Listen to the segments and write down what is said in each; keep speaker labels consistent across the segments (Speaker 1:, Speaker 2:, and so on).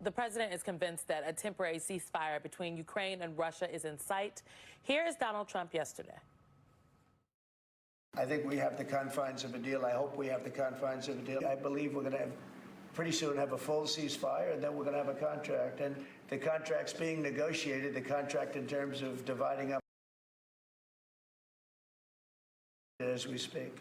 Speaker 1: the president is convinced that a temporary ceasefire between Ukraine and Russia is in sight. Here is Donald Trump yesterday.
Speaker 2: I think we have the confines of a deal. I hope we have the confines of a deal. I believe we're going to pretty soon have a full ceasefire, and then we're going to have a contract. And the contract's being negotiated, the contract in terms of dividing up as we speak.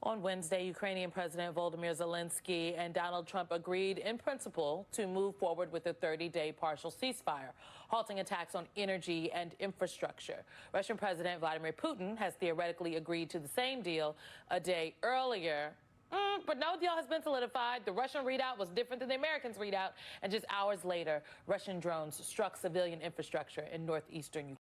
Speaker 1: On Wednesday, Ukrainian President Volodymyr Zelensky and Donald Trump agreed in principle to move forward with a 30-day partial ceasefire, halting attacks on energy and infrastructure. Russian President Vladimir Putin has theoretically agreed to the same deal a day earlier. But no deal has been solidified. The Russian readout was different than the Americans' readout. And just hours later, Russian drones struck civilian infrastructure in northeastern Ukraine.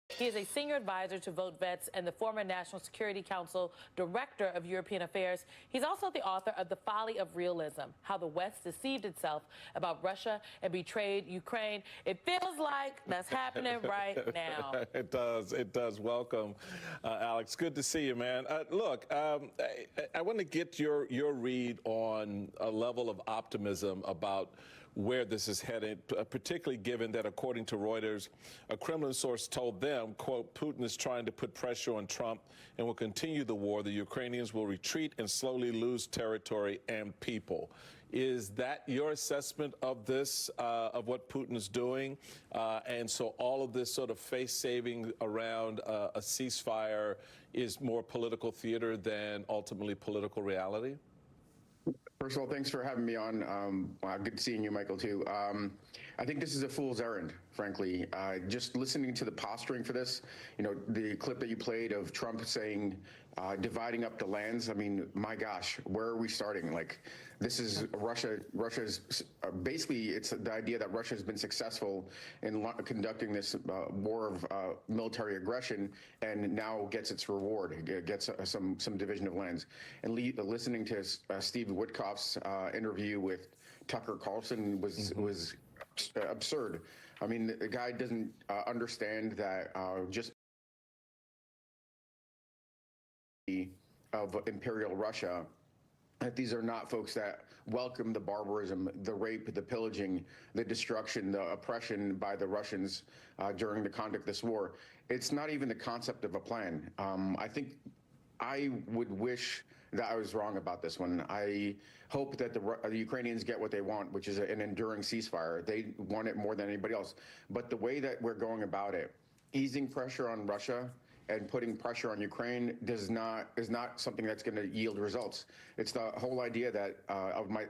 Speaker 1: He is a senior advisor to Vote Vets and the former National Security Council Director of European Affairs. He's also the author of The Folly of Realism, How the West Deceived Itself About Russia and Betrayed Ukraine. It feels like that's happening right now.
Speaker 3: It does. It does. Welcome, Alex. Good to see you, man. Look, I want to get your read on a level of optimism about where this is headed, particularly given that, according to Reuters, a Kremlin source told them, quote, Putin is trying to put pressure on Trump and will continue the war. The Ukrainians will retreat and slowly lose territory and people. Is that your assessment of this, of what Putin is doing? And so all of this sort of face-saving around a ceasefire is more political theater than ultimately political reality?
Speaker 4: First of all, thanks for having me on. Good seeing you, Michael, too. I think this is a fool's errand, frankly. Just listening to the posturing for this, you know, the clip that you played of Trump saying, dividing up the lands. I mean, my gosh, where are we starting? Like, this is Russia's basically, it's the idea that Russia has been successful in conducting this war of military aggression and now gets its reward. It gets some division of lands. And listening to Steve Witkoff's interview with Tucker Carlson was absurd. I mean, the guy doesn't understand that just of imperial Russia, that these are not folks that welcome the barbarism, the rape, the pillaging, the destruction, the oppression by the Russians during the conduct of this war. It's not even the concept of a plan. I think I would wish that I was wrong about this one. I hope that the Ukrainians get what they want, which is an enduring ceasefire. They want it more than anybody else. But the way that we're going about it, easing pressure on Russia and putting pressure on Ukraine is not something that's going to yield results. It's the whole idea that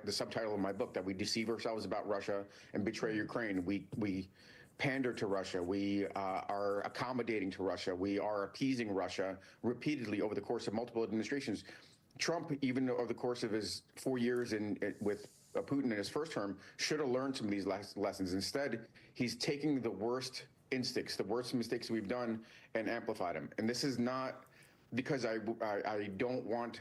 Speaker 4: the subtitle of my book, that we deceive ourselves about Russia and betray Ukraine. We pander to Russia. We are accommodating to Russia. We are appeasing Russia repeatedly over the course of multiple administrations. Trump, even over the course of his 4 years with Putin in his first term, should have learned some of these lessons. Instead, he's taking the worst instincts, the worst mistakes we've done, and amplified them. And this is not because I don't want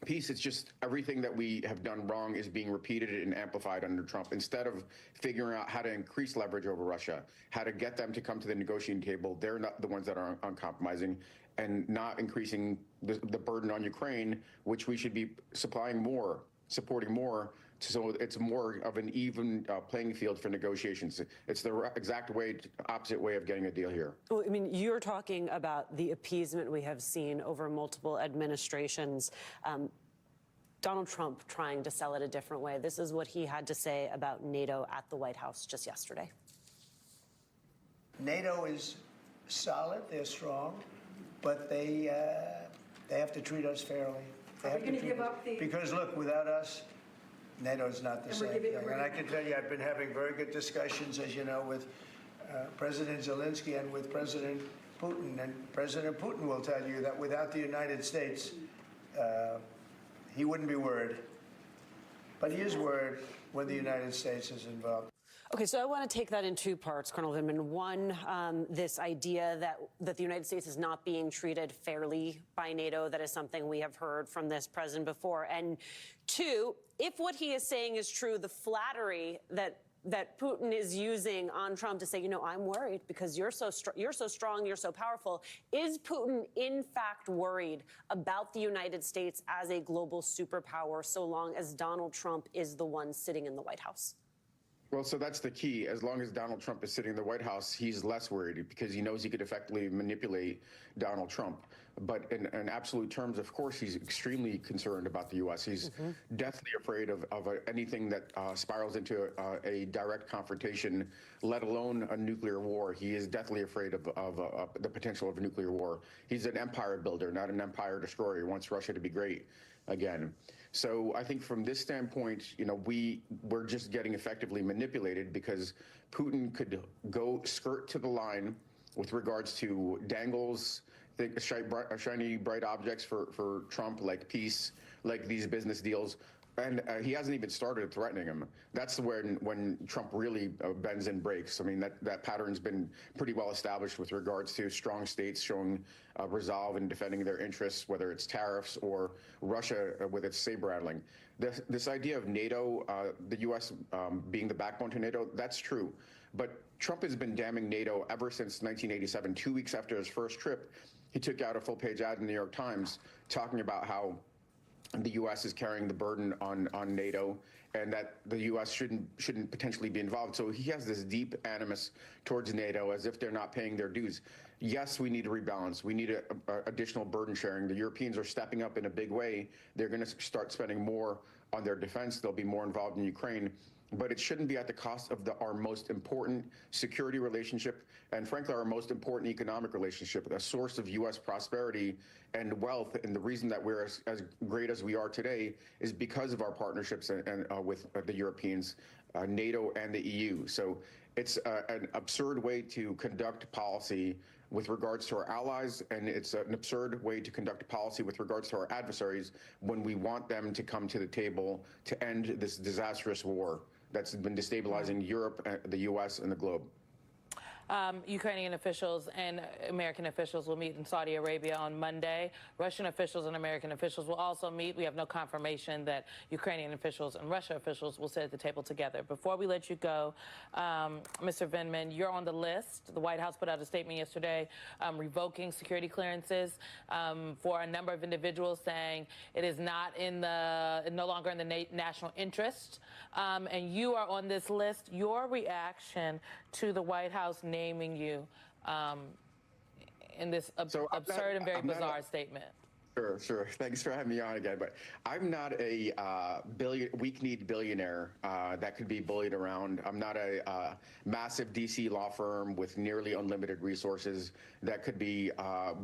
Speaker 4: peace. It's just everything that we have done wrong is being repeated and amplified under Trump. Instead of figuring out how to increase leverage over Russia, how to get them to come to the negotiating table, they're not the ones that are uncompromising, and not increasing the burden on Ukraine, which we should be supplying more, supporting more, so it's more of an even playing field for negotiations. It's the exact opposite way of getting a deal here.
Speaker 5: Well, I mean, you're talking about the appeasement we have seen over multiple administrations. Donald Trump trying to sell it a different way. This is what he had to say about NATO at the White House just yesterday.
Speaker 2: NATO is solid, they're strong, but they have to treat us fairly. They have to give up because look, without us, NATO is not the same thing. And I can tell you, I've been having very good discussions, as you know, with President Zelensky and with President Putin. And President Putin will tell you that without the United States, he wouldn't be worried. But he is worried when the United States is involved.
Speaker 5: Okay, so I want to take that in two parts, Colonel Vindman. One, this idea that the United States is not being treated fairly by NATO. That is something we have heard from this president before. And two, if what he is saying is true, the flattery that that Putin is using on Trump to say, you know, I'm worried because you're so strong, you're so powerful. Is Putin in fact worried about the United States as a global superpower so long as Donald Trump is the one sitting in the White House?
Speaker 4: Well, so that's the key. As long as Donald Trump is sitting in the White House, he's less worried because he knows he could effectively manipulate Donald Trump. But in absolute terms, of course, he's extremely concerned about the U.S. He's deathly afraid of anything that spirals into a direct confrontation, let alone a nuclear war. He is deathly afraid of the potential of a nuclear war. He's an empire builder, not an empire destroyer. He wants Russia to be great again. So I think from this standpoint, you know, we're just getting effectively manipulated because Putin could go skirt to the line with regards to dangles, shiny, bright objects for Trump, like peace, like these business deals. And he hasn't even started threatening him. That's when Trump really bends and breaks. I mean, that pattern's been pretty well established with regards to strong states showing resolve in defending their interests, whether it's tariffs or Russia with its saber rattling. This idea of NATO, the U.S. Being the backbone to NATO, that's true. But Trump has been damning NATO ever since 1987. 2 weeks after his first trip, he took out a full-page ad in the New York Times talking about how the U.S. is carrying the burden on NATO, and that the U.S. shouldn't potentially be involved. So he has this deep animus towards NATO, as if they're not paying their dues. Yes, we need to rebalance. We need additional burden sharing. The Europeans are stepping up in a big way. They're going to start spending more on their defense. They'll be more involved in Ukraine. But it shouldn't be at the cost of our most important security relationship and, frankly, our most important economic relationship, a source of U.S. prosperity and wealth. And the reason that we're as great as we are today is because of our partnerships with the Europeans, NATO, and the EU. So it's an absurd way to conduct policy with regards to our allies, and it's an absurd way to conduct policy with regards to our adversaries when we want them to come to the table to end this disastrous war that's been destabilizing Europe, the U.S., and the globe.
Speaker 1: Ukrainian officials and American officials will meet in Saudi Arabia on Monday. Russian officials and American officials will also meet. We have no confirmation that Ukrainian officials and Russian officials will sit at the table together. Before we let you go, Mr. Vindman, you're on the list. The White House put out a statement yesterday revoking security clearances for a number of individuals, saying it is not no longer in the national interest. And you are on this list. Your reaction to the White House naming you in this absurd and very bizarre statement?
Speaker 4: Sure. Thanks for having me on again. But I'm not a weak-kneed billionaire that could be bullied around. I'm not a massive DC law firm with nearly unlimited resources that could be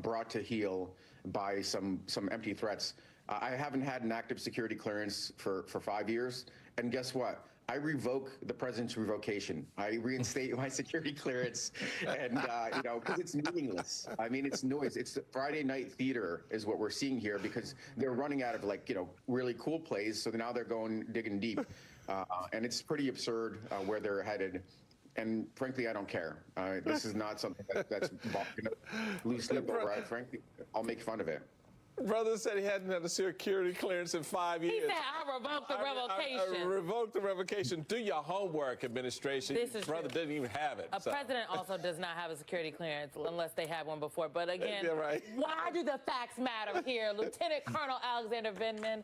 Speaker 4: brought to heel by some empty threats. I haven't had an active security clearance for 5 years. And guess what? I revoke the president's revocation. I reinstate my security clearance, and because it's meaningless. I mean, it's noise. It's Friday night theater is what we're seeing here, because they're running out of really cool plays. So now they're digging deep, and it's pretty absurd where they're headed. And frankly, I don't care. This is not something that's going to lose sleep over. Frankly, I'll make fun of it.
Speaker 3: Brother said he hadn't had a security clearance in 5 years.
Speaker 1: He said, I revoked the revocation.
Speaker 3: I revoked the revocation. Do your homework, administration. Brother didn't even have it.
Speaker 1: A president also does not have a security clearance unless they had one before. But again,
Speaker 3: yeah, right.
Speaker 1: Why do the facts matter here? Lieutenant Colonel Alexander Vindman,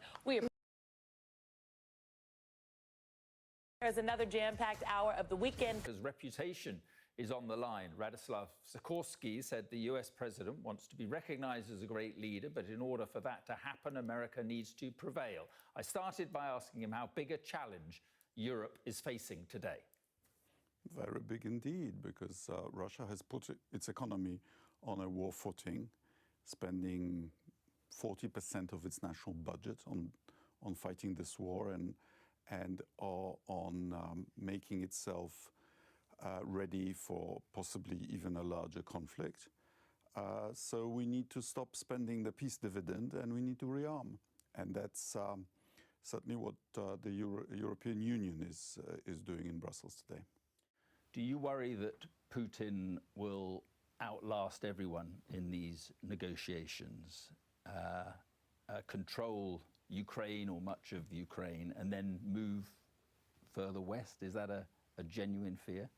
Speaker 1: There's another jam-packed hour of the weekend.
Speaker 6: His reputation is on the line. Radosław Sikorski said the US president wants to be recognized as a great leader, but in order for that to happen, America needs to prevail. I started by asking him how big a challenge Europe is facing today.
Speaker 7: Very big indeed, because Russia has put its economy on a war footing, spending 40% of its national budget on fighting this war and on making itself ready for possibly even a larger conflict. So we need to stop spending the peace dividend, and we need to rearm. And that's certainly what the European Union is doing in Brussels today.
Speaker 6: Do you worry that Putin will outlast everyone in these negotiations, control Ukraine or much of Ukraine, and then move further west? Is that a a genuine fear?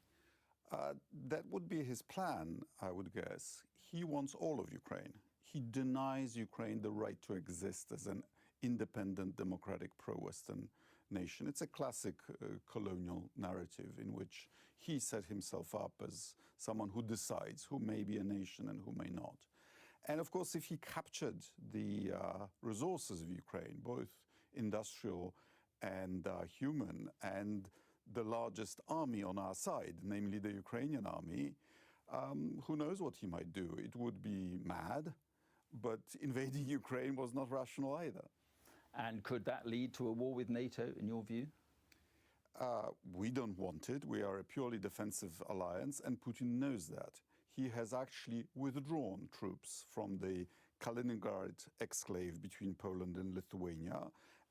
Speaker 7: That would be his plan, I would guess. He wants all of Ukraine. He denies Ukraine the right to exist as an independent, democratic, pro-Western nation. It's a classic colonial narrative in which he set himself up as someone who decides who may be a nation and who may not. And of course, if he captured the resources of Ukraine, both industrial and human, and the largest army on our side, namely the Ukrainian army, who knows what he might do? It would be mad, but invading Ukraine was not rational either.
Speaker 6: And could that lead to a war with NATO, in your view?
Speaker 7: We don't want it. We are a purely defensive alliance, and Putin knows that. He has actually withdrawn troops from the Kaliningrad exclave between Poland and Lithuania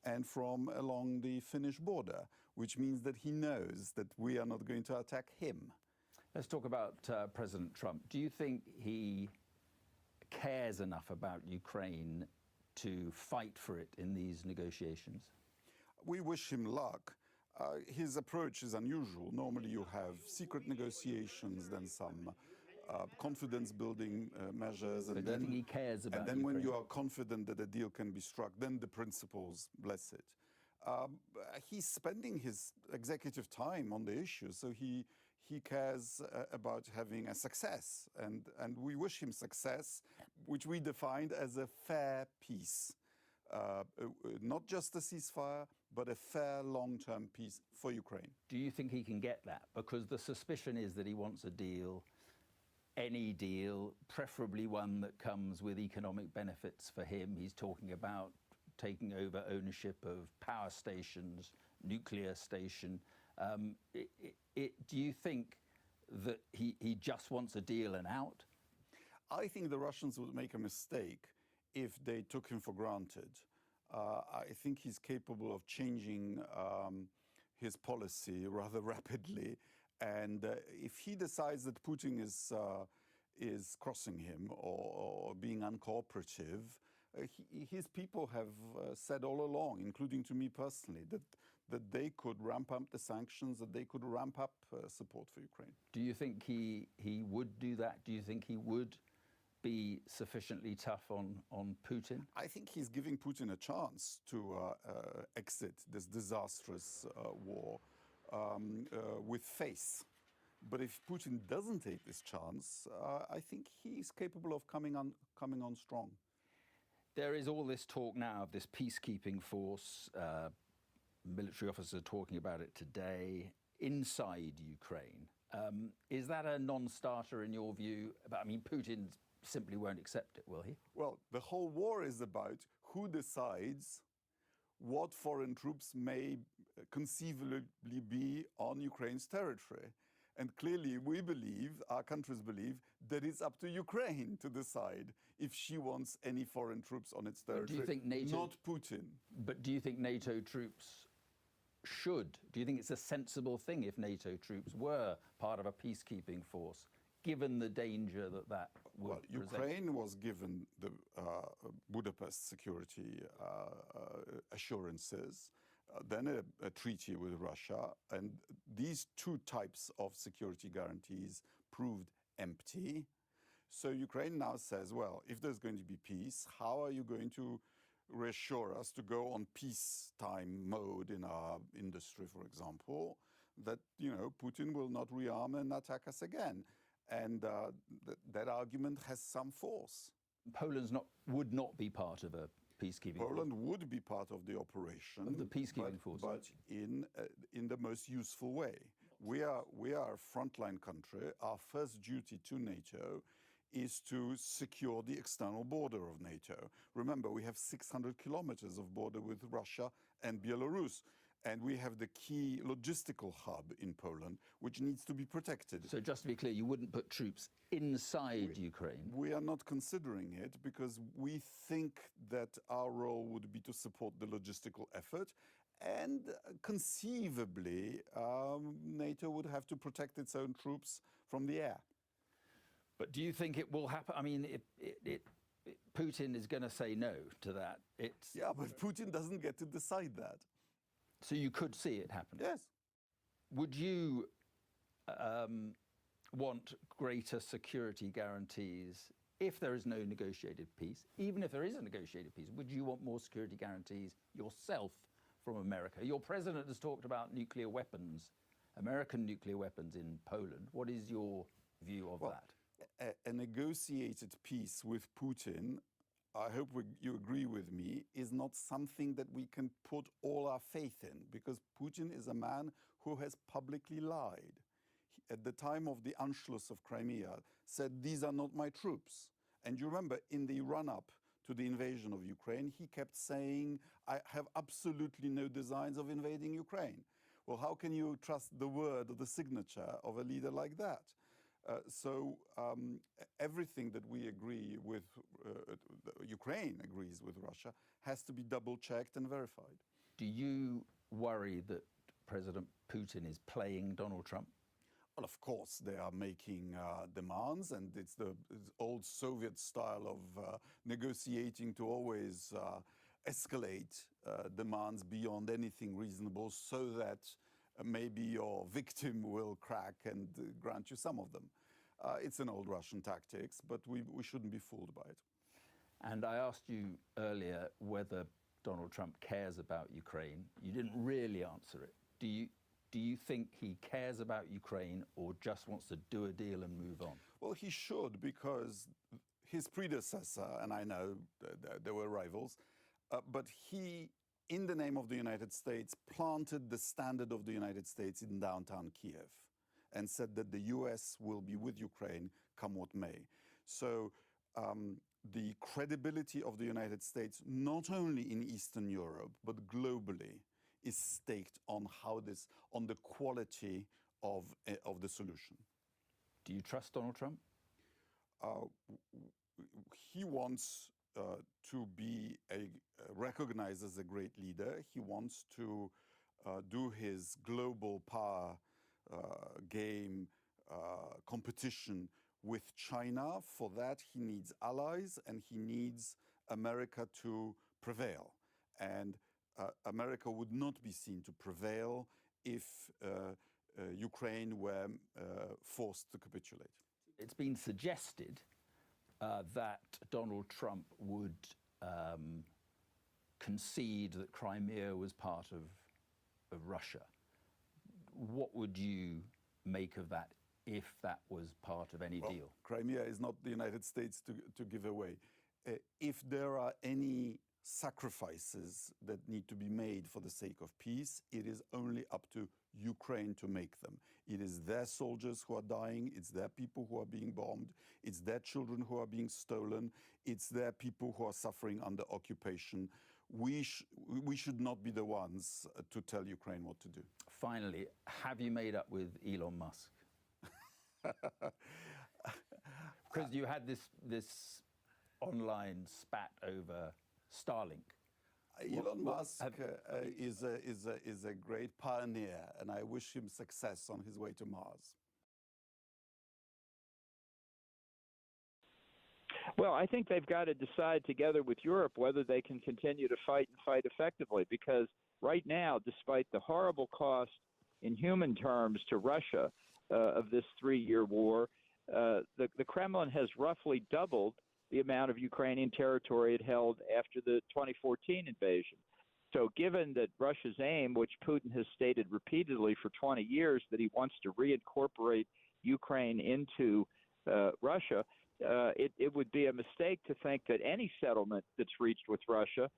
Speaker 7: and from along the Finnish border, which means that he knows that we are not going to attack him.
Speaker 6: Let's talk about President Trump. Do you think he cares enough about Ukraine to fight for it in these negotiations?
Speaker 7: We wish him luck. His approach is unusual. Normally you have secret negotiations, then some confidence-building measures, and
Speaker 6: but do you think he cares about
Speaker 7: then
Speaker 6: Ukraine?
Speaker 7: when you are confident that a deal can be struck, then the principles bless it. He's spending his executive time on the issue, so he cares about having a success, and we wish him success, which we defined as a fair peace. Not just a ceasefire, but a fair long-term peace for Ukraine.
Speaker 6: Do you think he can get that? Because the suspicion is that he wants a deal, any deal, preferably one that comes with economic benefits for him. He's talking about taking over ownership of power stations, nuclear station. Do you think that he just wants a deal and out?
Speaker 7: I think the Russians would make a mistake if they took him for granted. I think he's capable of changing his policy rather rapidly. And if he decides that Putin is crossing him or being uncooperative, his people have said all along, including to me personally, that they could ramp up the sanctions, that they could ramp up support for Ukraine.
Speaker 6: Do you think he would do that? Do you think he would be sufficiently tough on Putin?
Speaker 7: I think he's giving Putin a chance to exit this disastrous war with face. But if Putin doesn't take this chance, I think he's capable of coming on strong.
Speaker 6: There is all this talk now of this peacekeeping force. Military officers are talking about it today inside Ukraine. Is that a non-starter in your view? I mean, Putin simply won't accept it, will he?
Speaker 7: Well, the whole war is about who decides what foreign troops may conceivably be on Ukraine's territory. And clearly we believe, our countries believe, that it's up to Ukraine to decide if she wants any foreign troops on its territory,
Speaker 6: do you think NATO,
Speaker 7: not Putin.
Speaker 6: But do you think NATO troops should? Do you think it's a sensible thing if NATO troops were part of a peacekeeping force, given the danger that would present?
Speaker 7: Ukraine was given the Budapest security assurances, then a treaty with Russia, and these two types of security guarantees proved empty. So Ukraine now says, well, if there's going to be peace, how are you going to reassure us to go on peacetime mode in our industry, for example, that, Putin will not rearm and attack us again? And that argument has some force.
Speaker 6: Poland would not be part of a peacekeeping force.
Speaker 7: Poland would be part of the operation,
Speaker 6: of the peacekeeping force,
Speaker 7: but in the most useful way. We are a frontline country. Our first duty to NATO is to secure the external border of NATO. Remember, we have 600 kilometers of border with Russia and Belarus. And we have the key logistical hub in Poland, which needs to be protected.
Speaker 6: So just to be clear, you wouldn't put troops inside Ukraine?
Speaker 7: We are not considering it because we think that our role would be to support the logistical effort. And conceivably, NATO would have to protect its own troops from the air.
Speaker 6: But do you think it will happen? I mean, Putin is going to say no to that.
Speaker 7: Yeah, but Putin doesn't get to decide that.
Speaker 6: So you could see it happen?
Speaker 7: Yes.
Speaker 6: Would you want greater security guarantees if there is no negotiated peace? Even if there is a negotiated peace, would you want more security guarantees yourself from America? Your president has talked about nuclear weapons, American nuclear weapons in Poland. What is your view of that?
Speaker 7: A negotiated peace with Putin, I hope you agree with me, is not something that we can put all our faith in, because Putin is a man who has publicly lied. At the time of the Anschluss of Crimea, said, these are not my troops. And you remember, in the run-up to the invasion of Ukraine, he kept saying, I have absolutely no designs of invading Ukraine. Well, how can you trust the word or the signature of a leader like that? So everything that we agree with, Ukraine agrees with Russia, has to be double-checked and verified.
Speaker 6: Do you worry that President Putin is playing Donald Trump?
Speaker 7: Well, of course, they are making demands, and it's the old Soviet style of negotiating to always escalate demands beyond anything reasonable so that maybe your victim will crack and grant you some of them. It's an old Russian tactics, but we shouldn't be fooled by it.
Speaker 6: And I asked you earlier whether Donald Trump cares about Ukraine. You didn't really answer it. Do you think he cares about Ukraine or just wants to do a deal and move on?
Speaker 7: Well, he should, because his predecessor, and I know there were rivals, but he, in the name of the United States, planted the standard of the United States in downtown Kiev and said that the US will be with Ukraine come what may. So the credibility of the United States, not only in Eastern Europe, but globally, is staked on on the quality of the solution.
Speaker 6: Do you trust Donald Trump?
Speaker 7: He wants to be recognized as a great leader. He wants to do his global power game competition with China. For that, he needs allies, and he needs America to prevail. And America would not be seen to prevail if Ukraine were forced to capitulate.
Speaker 6: It's been suggested that Donald Trump would concede that Crimea was part of Russia. What would you make of that if that was part of any deal?
Speaker 7: Crimea is not the United States to give away. If there are any sacrifices that need to be made for the sake of peace, it is only up to Ukraine to make them. It is their soldiers who are dying, it's their people who are being bombed, it's their children who are being stolen, it's their people who are suffering under occupation. We should not be the ones to tell Ukraine what to do.
Speaker 6: Finally, have you made up with Elon Musk? Because you had this online spat over Starlink.
Speaker 7: Elon Musk is a great pioneer, and I wish him success on his way to Mars.
Speaker 8: Well, I think they've got to decide together with Europe whether they can continue to fight and fight effectively, because right now, despite the horrible cost in human terms to Russia of this 3-year war, the Kremlin has roughly doubled the amount of Ukrainian territory it held after the 2014 invasion. So given that Russia's aim, which Putin has stated repeatedly for 20 years, that he wants to reincorporate Ukraine into Russia, it would be a mistake to think that any settlement that's reached with Russia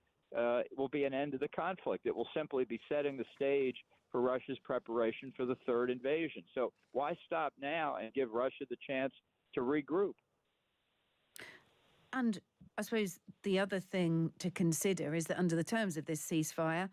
Speaker 8: will be an end to the conflict. It will simply be setting the stage for Russia's preparation for the third invasion. So why stop now and give Russia the chance to regroup?
Speaker 9: And I suppose the other thing to consider is that under the terms of this ceasefire,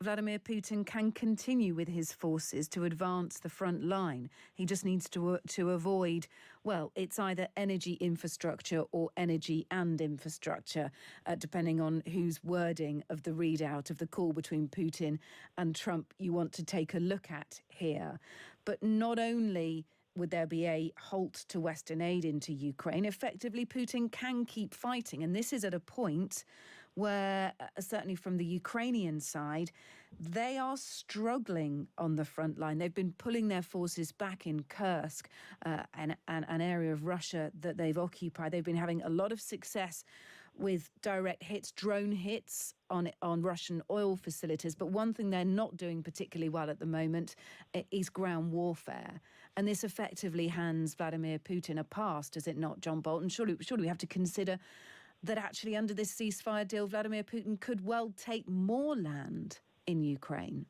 Speaker 9: Vladimir Putin can continue with his forces to advance the front line. He just needs to avoid, well, it's either energy infrastructure or energy and infrastructure, depending on whose wording of the readout of the call between Putin and Trump you want to take a look at here. But not only would there be a halt to Western aid into Ukraine, effectively Putin can keep fighting. And this is at a point where, certainly from the Ukrainian side, they are struggling on the front line. They've been pulling their forces back in Kursk, an area of Russia that they've occupied. They've been having a lot of success with direct hits, drone hits on Russian oil facilities. But one thing they're not doing particularly well at the moment is ground warfare. And this effectively hands Vladimir Putin a pass, does it not, John Bolton? Surely we have to consider that actually under this ceasefire deal, Vladimir Putin could well take more land in Ukraine.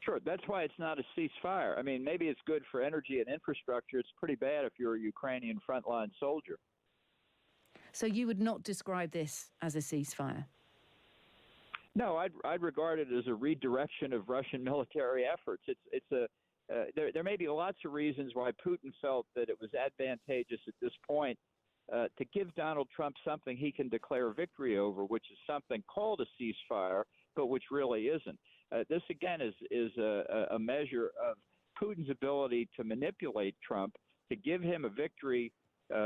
Speaker 8: Sure, that's why it's not a ceasefire. I mean, maybe it's good for energy and infrastructure. It's pretty bad if you're a Ukrainian frontline soldier.
Speaker 9: So you would not describe this as a ceasefire?
Speaker 8: No, I'd regard it as a redirection of Russian military efforts. There may be lots of reasons why Putin felt that it was advantageous at this point to give Donald Trump something he can declare victory over, which is something called a ceasefire, but which really isn't. This, again, is a measure of Putin's ability to manipulate Trump, to give him a victory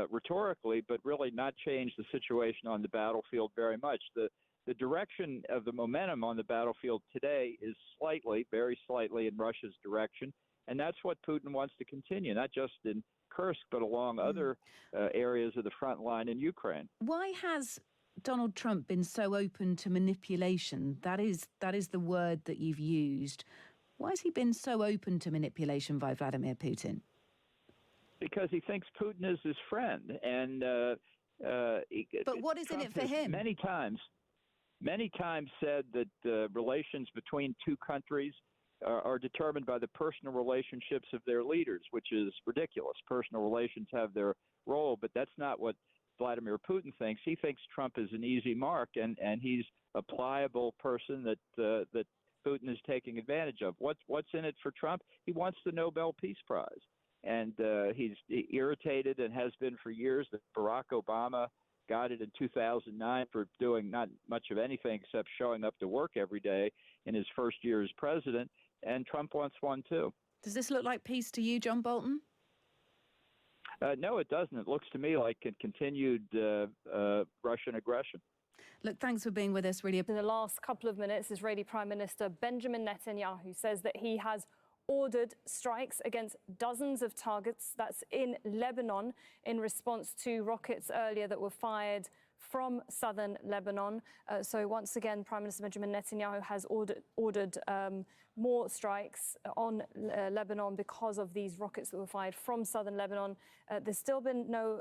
Speaker 8: rhetorically, but really not change the situation on the battlefield very much. The direction of the momentum on the battlefield today is slightly, very slightly in Russia's direction, and that's what Putin wants to continue, not just in Kursk, but along other areas of the front line in Ukraine.
Speaker 9: Why has Donald Trump been so open to manipulation? That is the word that you've used. Why has he been so open to manipulation by Vladimir Putin?
Speaker 8: Because he thinks Putin is his friend, and
Speaker 9: but what is in it for him?
Speaker 8: Many times said that relations between two countries are determined by the personal relationships of their leaders, which is ridiculous. Personal relations have their role, but that's not what Vladimir Putin thinks. He thinks Trump is an easy mark, and he's a pliable person that Putin is taking advantage of. What's in it for Trump? He wants the Nobel Peace Prize. And he's irritated and has been for years that Barack Obama got it in 2009 for doing not much of anything except showing up to work every day in his first year as president. And Trump wants one, too.
Speaker 9: Does this look like peace to you, John Bolton?
Speaker 8: No, it doesn't. It looks to me like a continued Russian aggression.
Speaker 9: Look, thanks for being with us. Really.
Speaker 10: In the last couple of minutes, Israeli Prime Minister Benjamin Netanyahu says that he has ordered strikes against dozens of targets, that's in Lebanon, in response to rockets earlier that were fired from southern Lebanon. So once again, Prime Minister Benjamin Netanyahu has ordered more strikes on Lebanon because of these rockets that were fired from southern Lebanon. There's still been no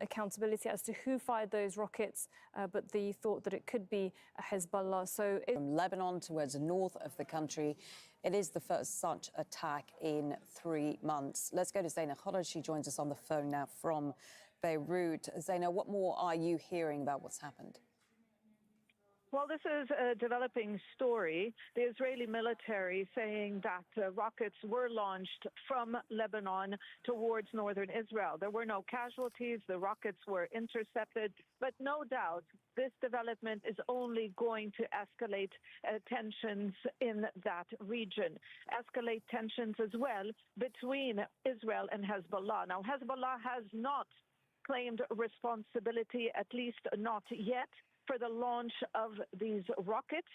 Speaker 10: accountability as to who fired those rockets, but the thought that it could be Hezbollah. So
Speaker 11: from Lebanon towards the north of the country, it is the first such attack in 3 months. Let's go to Zaina Khalid. She joins us on the phone now from Beirut. Zaina, what more are you hearing about what's happened?
Speaker 12: Well, this is a developing story. The Israeli military saying that rockets were launched from Lebanon towards northern Israel. There were no casualties. The rockets were intercepted. But no doubt, this development is only going to escalate tensions in that region, escalate tensions as well between Israel and Hezbollah. Now, Hezbollah has not claimed responsibility, at least not yet, for the launch of these rockets.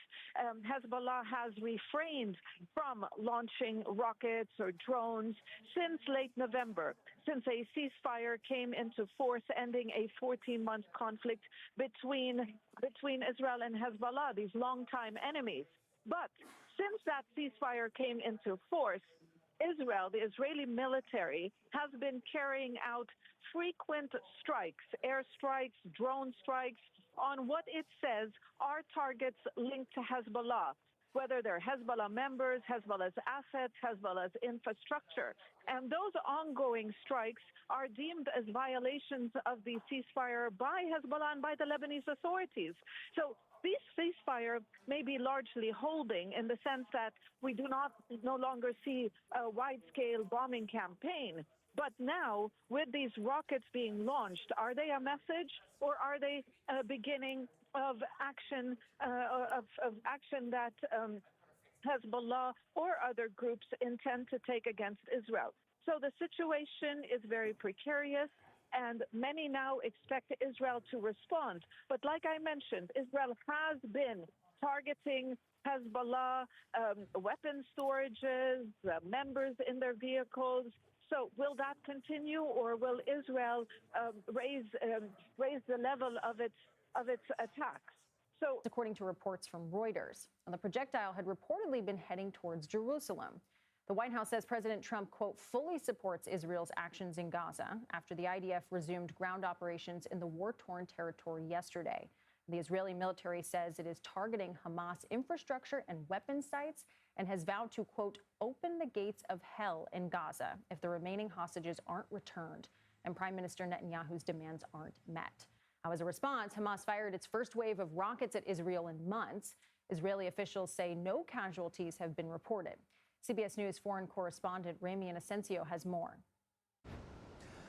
Speaker 12: Hezbollah has refrained from launching rockets or drones since late November, since a ceasefire came into force, ending a 14-month conflict between Israel and Hezbollah, these longtime enemies. But since that ceasefire came into force, Israel, the Israeli military, has been carrying out frequent strikes, airstrikes, drone strikes, on what it says are targets linked to Hezbollah, whether they're Hezbollah members, Hezbollah's assets, Hezbollah's infrastructure. And those ongoing strikes are deemed as violations of the ceasefire by Hezbollah and by the Lebanese authorities. So this ceasefire may be largely holding in the sense that we no longer see a wide-scale bombing campaign. But now, with these rockets being launched, are they a message or are they a beginning of action, action that Hezbollah or other groups intend to take against Israel? So the situation is very precarious. and many now expect Israel to respond. But like I mentioned, Israel has been targeting Hezbollah, weapon storages, members in their vehicles. So will that continue, or will Israel raise the level of its attacks? So,
Speaker 13: according to reports from Reuters, the projectile had reportedly been heading towards Jerusalem. The White House says President Trump, quote, fully supports Israel's actions in Gaza after the IDF resumed ground operations in the war-torn territory yesterday. The Israeli military says it is targeting Hamas infrastructure and weapon sites and has vowed to, quote, open the gates of hell in Gaza if the remaining hostages aren't returned and Prime Minister Netanyahu's demands aren't met. Now, as a response, Hamas fired its first wave of rockets at Israel in months. Israeli officials say no casualties have been reported. CBS News foreign correspondent Ramy Inocencio has more.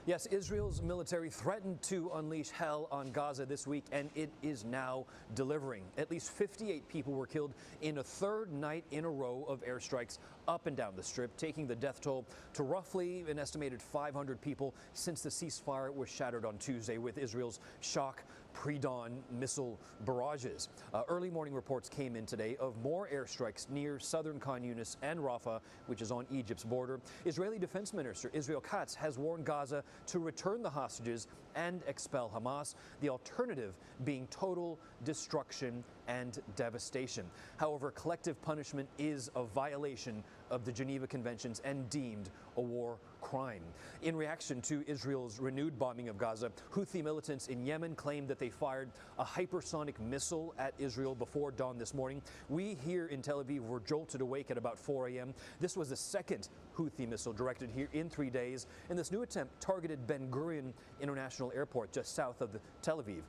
Speaker 14: Yes, Israel's military threatened to unleash hell on Gaza this week, and it is now delivering. At least 58 people were killed in a third night in a row of airstrikes up and down the Strip, taking the death toll to roughly an estimated 500 people since the ceasefire was shattered on Tuesday with Israel's shock pre-dawn missile barrages. Early morning reports came in today of more airstrikes near southern Khan Yunis and Rafah, which is on Egypt's border. Israeli Defense Minister Israel Katz has warned Gaza to return the hostages and expel Hamas, the alternative being total destruction and devastation. However, collective punishment is a violation of the Geneva Conventions and deemed a war crime. In reaction to Israel's renewed bombing of Gaza, Houthi militants in Yemen claimed that they fired a hypersonic missile at Israel before dawn this morning. We here in Tel Aviv were jolted awake at about 4 a.m. This was the second Houthi missile directed here in 3 days, and this new attempt targeted Ben Gurion International Airport just south of Tel Aviv.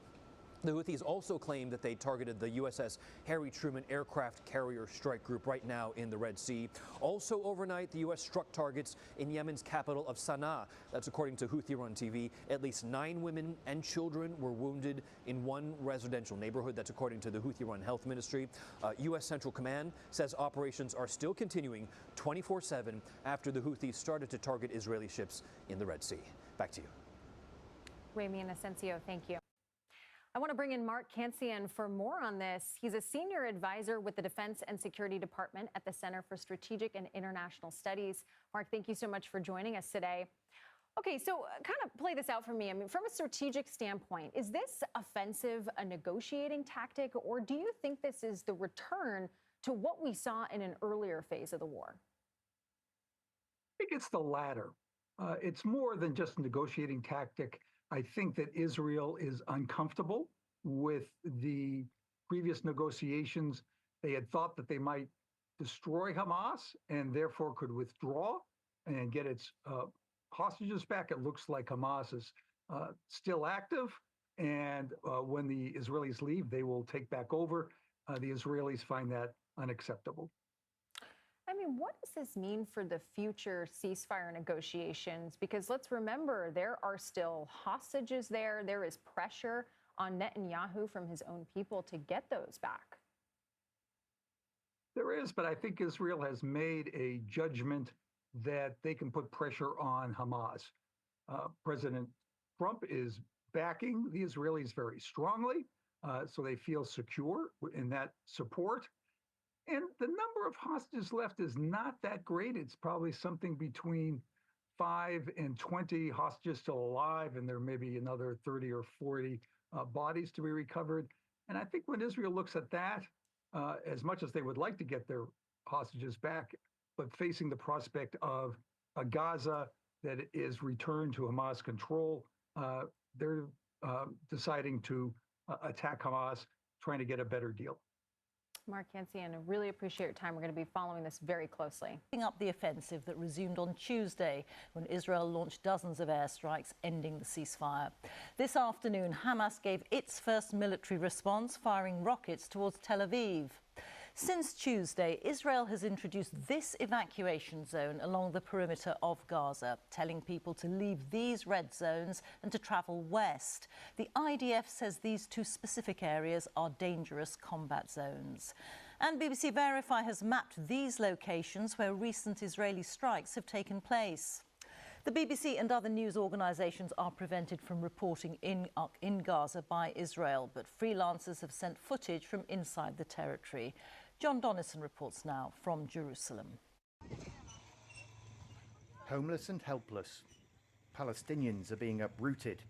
Speaker 14: The Houthis also claim that they targeted the USS Harry Truman aircraft carrier strike group right now in the Red Sea. Also overnight, the U.S. struck targets in Yemen's capital of Sana'a. That's according to Houthi-run TV. At least 9 women and children were wounded in one residential neighborhood. That's according to the Houthi-run Health Ministry. U.S. Central Command says operations are still continuing 24/7 after the Houthis started to target Israeli ships in the Red Sea. Back to you.
Speaker 13: Ramy Inocencio, thank you. I want to bring in Mark Cancian for more on this. He's a senior advisor with the Defense and Security Department at the Center for Strategic and International Studies. Mark, thank you so much for joining us today. Okay, so kind of play this out for me. I mean, from a strategic standpoint, is this offensive a negotiating tactic, or do you think this is the return to what we saw in an earlier phase of the war?
Speaker 15: I think it's the latter. It's more than just a negotiating tactic. I think that Israel is uncomfortable with the previous negotiations. They had thought that they might destroy Hamas and therefore could withdraw and get its hostages back. It looks like Hamas is still active. And when the Israelis leave, they will take back over. The Israelis find that unacceptable.
Speaker 13: I mean, what does this mean for the future ceasefire negotiations? Because let's remember, there are still hostages there. There is pressure on Netanyahu from his own people to get those back.
Speaker 15: There is, but I think Israel has made a judgment that they can put pressure on Hamas. President Trump is backing the Israelis very strongly, so they feel secure in that support. And the number of hostages left is not that great. It's probably something between 5 and 20 hostages still alive, and there may be another 30 or 40 bodies to be recovered. And I think when Israel looks at that, as much as they would like to get their hostages back, but facing the prospect of a Gaza that is returned to Hamas control, they're deciding to attack Hamas, trying to get a better deal.
Speaker 13: Mark Cancian, I really appreciate your time. We're going to be following this very closely.
Speaker 16: Up the offensive that resumed on Tuesday when Israel launched dozens of airstrikes, ending the ceasefire. This afternoon, Hamas gave its first military response, firing rockets towards Tel Aviv. Since Tuesday, Israel has introduced this evacuation zone along the perimeter of Gaza, telling people to leave these red zones and to travel west. The IDF says these 2 specific areas are dangerous combat zones. And BBC Verify has mapped these locations where recent Israeli strikes have taken place. The BBC and other news organisations are prevented from reporting in Gaza by Israel, but freelancers have sent footage from inside the territory. John Donnison reports now from Jerusalem.
Speaker 17: Homeless and helpless, Palestinians are being uprooted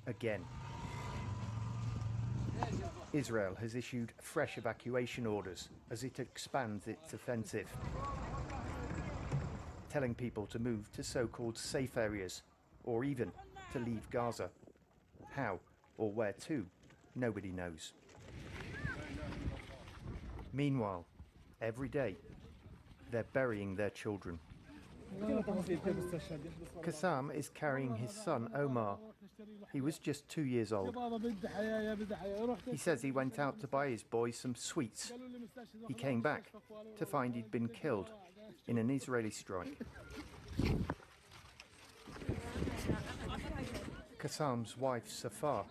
Speaker 17: again. Israel has issued fresh evacuation orders as it expands its offensive, telling people to move to so-called safe areas or even to leave Gaza. How or where to, nobody knows. Meanwhile, every day, they're burying their children. Qassam is carrying his son, Omar. He was just 2 years old. He says he went out to buy his boy some sweets. He came back to find he'd been killed in an Israeli strike. Qassam's wife, Safar,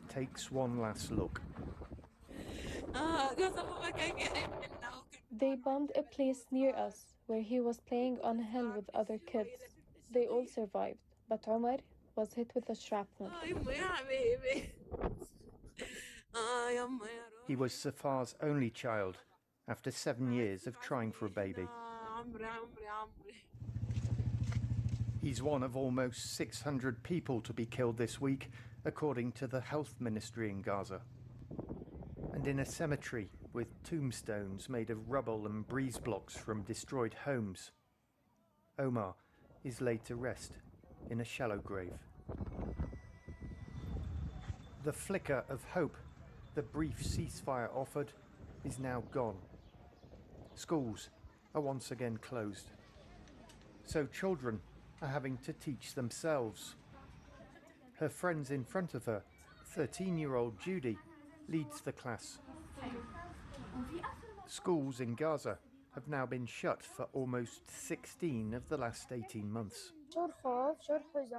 Speaker 17: takes one last look.
Speaker 18: They bombed a place near us where he was playing on a hill with other kids. They all survived, but Omar was hit with a shrapnel.
Speaker 17: He was Safar's only child after 7 years of trying for a baby. He's one of almost 600 people to be killed this week, according to the health ministry in Gaza. And in a cemetery with tombstones made of rubble and breeze blocks from destroyed homes, Omar is laid to rest in a shallow grave. The flicker of hope the brief ceasefire offered is now gone. Schools are once again closed. So children are having to teach themselves. Her friends in front of her, 13-year-old Judy, leads the class. Schools in Gaza have now been shut for almost 16 of the last 18 months.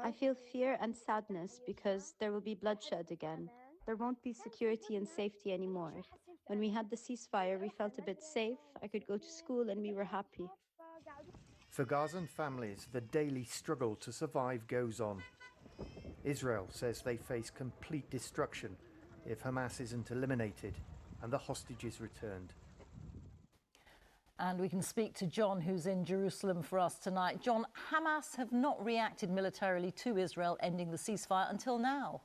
Speaker 19: I feel fear and sadness because there will be bloodshed again. There won't be security and safety anymore. When we had the ceasefire, we felt a bit safe. I could go to school and we were happy.
Speaker 17: For Gazan families, the daily struggle to survive goes on. Israel says they face complete destruction if Hamas isn't eliminated and the hostages returned.
Speaker 16: And we can speak to John, who's in Jerusalem for us tonight. John, Hamas have not reacted militarily to Israel ending the ceasefire until now.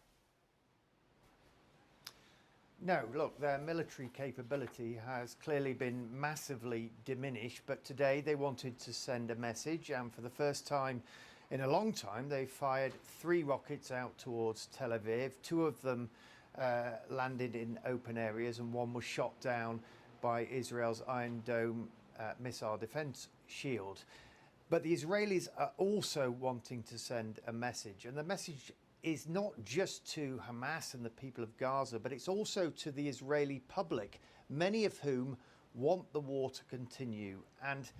Speaker 17: No, look, their military capability has clearly been massively diminished, but today they wanted to send a message, and for the first time in a long time, they fired 3 rockets out towards Tel Aviv. 2 of them landed in open areas, and 1 was shot down by Israel's Iron Dome missile defense shield. But the Israelis are also wanting to send a message, and the message is not just to Hamas and the people of Gaza, but it's also to the Israeli public, many of whom want the war to continue. And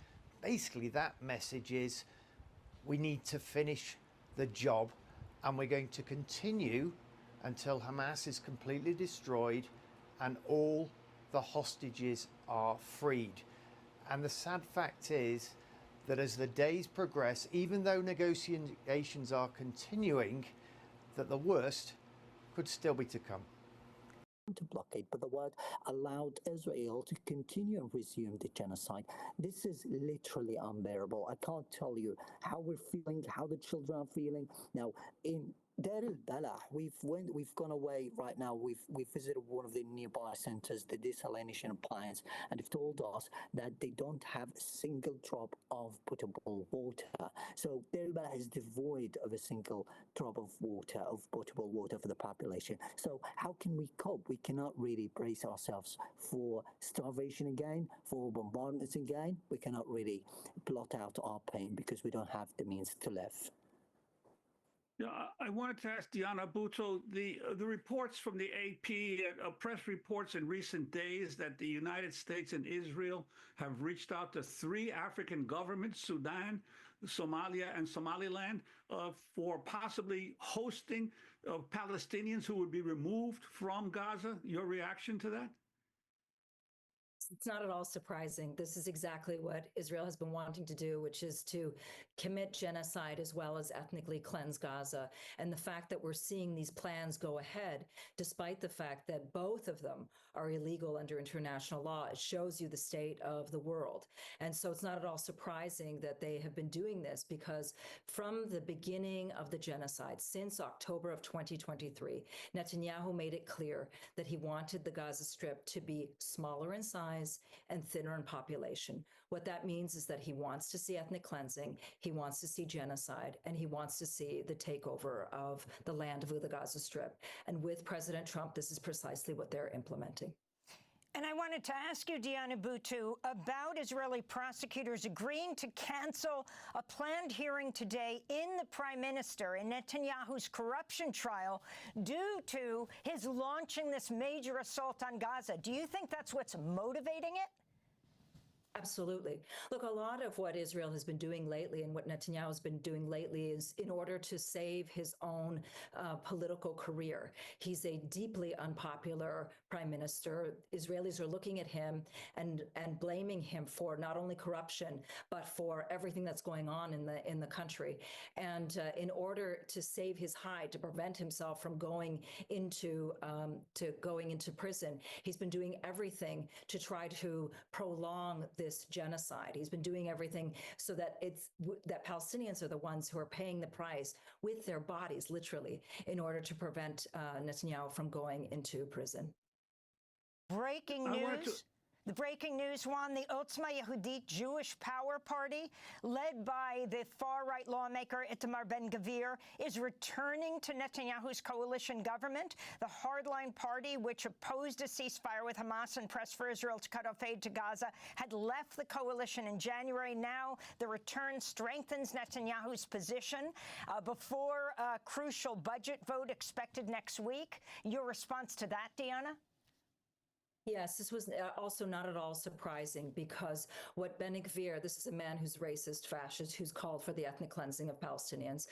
Speaker 17: basically that message is, we need to finish the job, and we're going to continue until Hamas is completely destroyed and all the hostages are freed. And the sad fact is that as the days progress, even though negotiations are continuing, that the worst could still be to come.
Speaker 20: To blockade, but the word allowed Israel to continue and resume the genocide. This is literally unbearable. I can't tell you how we're feeling, how the children are feeling. Now, in Deir al-Balah, we've gone away right now. We've visited one of the nearby centers, the desalination plants, and they've told us that they don't have a single drop of potable water. So Deir al-Balah is devoid of a single drop of water, of potable water for the population. So how can we cope? We cannot really brace ourselves for starvation again, for bombardments again. We cannot really blot out our pain because we don't have the means to live.
Speaker 21: Yeah, I wanted to ask Diana Butto, the reports from the AP, press reports in recent days that the United States and Israel have reached out to 3 African governments, Sudan, Somalia, and Somaliland, for possibly hosting Palestinians who would be removed from Gaza. Your reaction to that?
Speaker 2: It's not at all surprising. This is exactly what Israel has been wanting to do, which is to commit genocide as well as ethnically cleanse Gaza. And the fact that we're seeing these plans go ahead, despite the fact that both of them are illegal under international law, it shows you the state of the world. And so it's not at all surprising that they have been doing this, because from the beginning of the genocide, since October of 2023, Netanyahu made it clear that he wanted the Gaza Strip to be smaller in size and thinner in population. What that means is that he wants to see ethnic cleansing, he wants to see genocide, and he wants to see the takeover of the land of the Gaza Strip. And with President Trump, this is precisely what they're implementing.
Speaker 22: And I wanted to ask you, Diana Boutou, about Israeli prosecutors agreeing to cancel a planned hearing today in the Prime Minister in Netanyahu's corruption trial due to his launching this major assault on Gaza. Do you think that's what's motivating it?
Speaker 2: Absolutely. Look, a lot of what Israel has been doing lately and what Netanyahu has been doing lately is in order to save his own political career. He's a deeply unpopular prime minister. Israelis are looking at him and blaming him for not only corruption, but for everything that's going on in the country. And in order to save his hide, to prevent himself from going into prison, he's been doing everything to try to prolong this genocide. He's been doing everything so that that Palestinians are the ones who are paying the price with their bodies, literally, in order to prevent Netanyahu from going into prison.
Speaker 22: Breaking news. The breaking news, Juan, the Otzma Yehudit Jewish Power Party, led by the far-right lawmaker Itamar Ben-Gvir, is returning to Netanyahu's coalition government. The hardline party, which opposed a ceasefire with Hamas and pressed for Israel to cut off aid to Gaza, had left the coalition in January. Now the return strengthens Netanyahu's position before a crucial budget vote expected next week. Your response to that, Diana?
Speaker 2: Yes, this was also not at all surprising, because what Ben-Gvir, this is a man who's racist, fascist, who's called for the ethnic cleansing of Palestinians.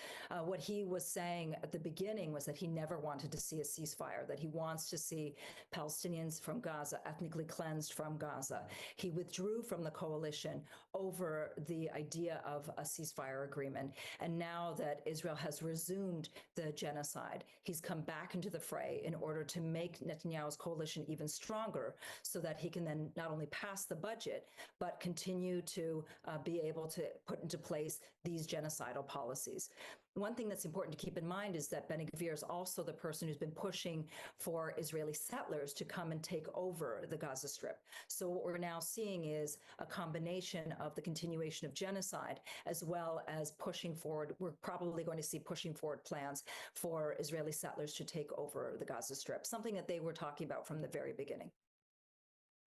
Speaker 2: What he was saying at the beginning was that he never wanted to see a ceasefire, that he wants to see Palestinians from Gaza ethnically cleansed from Gaza. He withdrew from the coalition over the idea of a ceasefire agreement. And now that Israel has resumed the genocide, he's come back into the fray in order to make Netanyahu's coalition even stronger, so that he can then not only pass the budget, but continue to be able to put into place these genocidal policies. One thing that's important to keep in mind is that Ben-Gvir is also the person who's been pushing for Israeli settlers to come and take over the Gaza Strip. So what we're now seeing is a combination of the continuation of genocide, as well as pushing forward. We're probably going to see pushing forward plans for Israeli settlers to take over the Gaza Strip, something that they were talking about from the very beginning.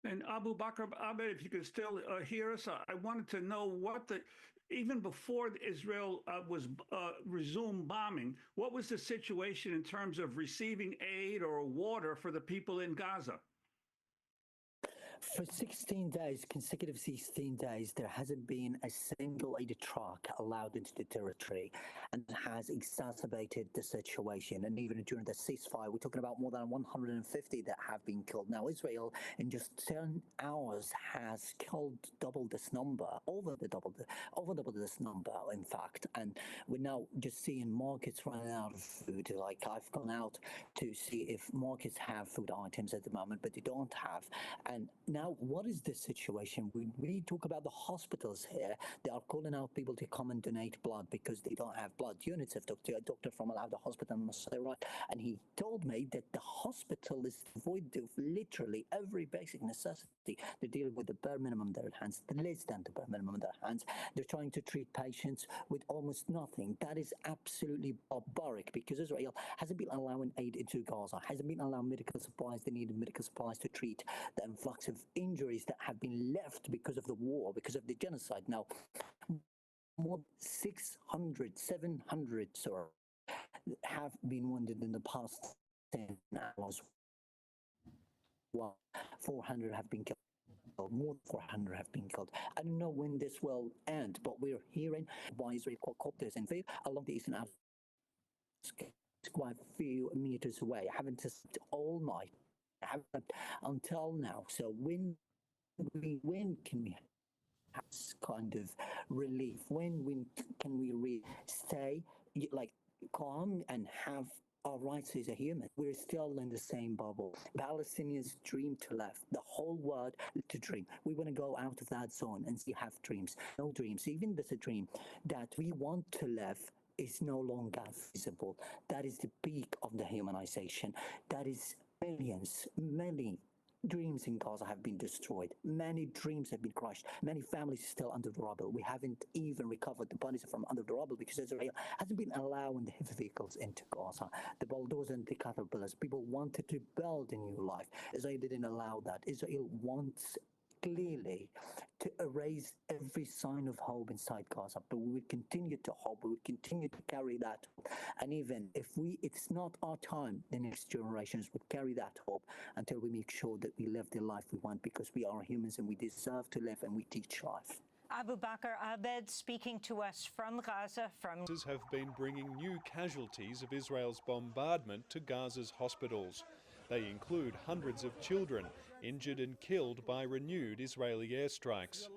Speaker 21: And Abu Bakr Ahmed, if you could still hear us, I wanted to know even before Israel resumed bombing, what was the situation in terms of receiving aid or water for the people in Gaza?
Speaker 20: For 16 days, consecutive 16 days, there hasn't been a single aid truck allowed into the territory, and has exacerbated the situation. And even during the ceasefire, we're talking about more than 150 that have been killed. Now, Israel, in just 10 hours, has killed double this number, over double this number, in fact. And we're now just seeing markets running out of food. Like, I've gone out to see if markets have food items at the moment, but they don't have. And now, what is this situation? We talk about the hospitals here. They are calling out people to come and donate blood because they don't have blood. UNICEF talked to a doctor from the hospital in Maseret, and he told me that the hospital is devoid of literally every basic necessity. They deal with the bare minimum in their hands, the less than the bare minimum in their hands. They're trying to treat patients with almost nothing. That is absolutely barbaric, because Israel hasn't been allowing aid into Gaza, hasn't been allowing medical supplies. They needed medical supplies to treat the influx of injuries that have been left because of the war, because of the genocide. Now, more than 600, 700 have been wounded in the past 10 hours. Well, 400 have been killed. More than 400 have been killed. I don't know when this will end, but we're hearing by Israeli quadcopters and along the eastern outskirts, quite a few meters away. I haven't slept all night. I haven't slept until now. So when when can we have kind of relief? When can we stay like calm and have our rights as a human? We're still in the same bubble. Palestinians dream to live. The whole world to dream. We want to go out of that zone and have dreams. No dreams. Even there's a dream that we want to live is no longer feasible. That is the peak of the humanization. That is many dreams in Gaza have been destroyed. Many dreams have been crushed. Many families still under the rubble. We haven't even recovered the bodies from under the rubble because Israel hasn't been allowing the heavy vehicles into Gaza. The bulldozers and the caterpillars. People wanted to build a new life. Israel didn't allow that. Israel wants clearly to erase every sign of hope inside Gaza, but we will continue to hope, we will continue to carry that hope. And even if it's not our time, the next generations would carry that hope until we make sure that we live the life we want, because we are humans and we deserve to live and we teach life.
Speaker 22: Abu Bakr Abed speaking to us from Gaza.
Speaker 4: Have been bringing new casualties of Israel's bombardment to Gaza's hospitals. They include hundreds of children injured and killed by renewed Israeli airstrikes.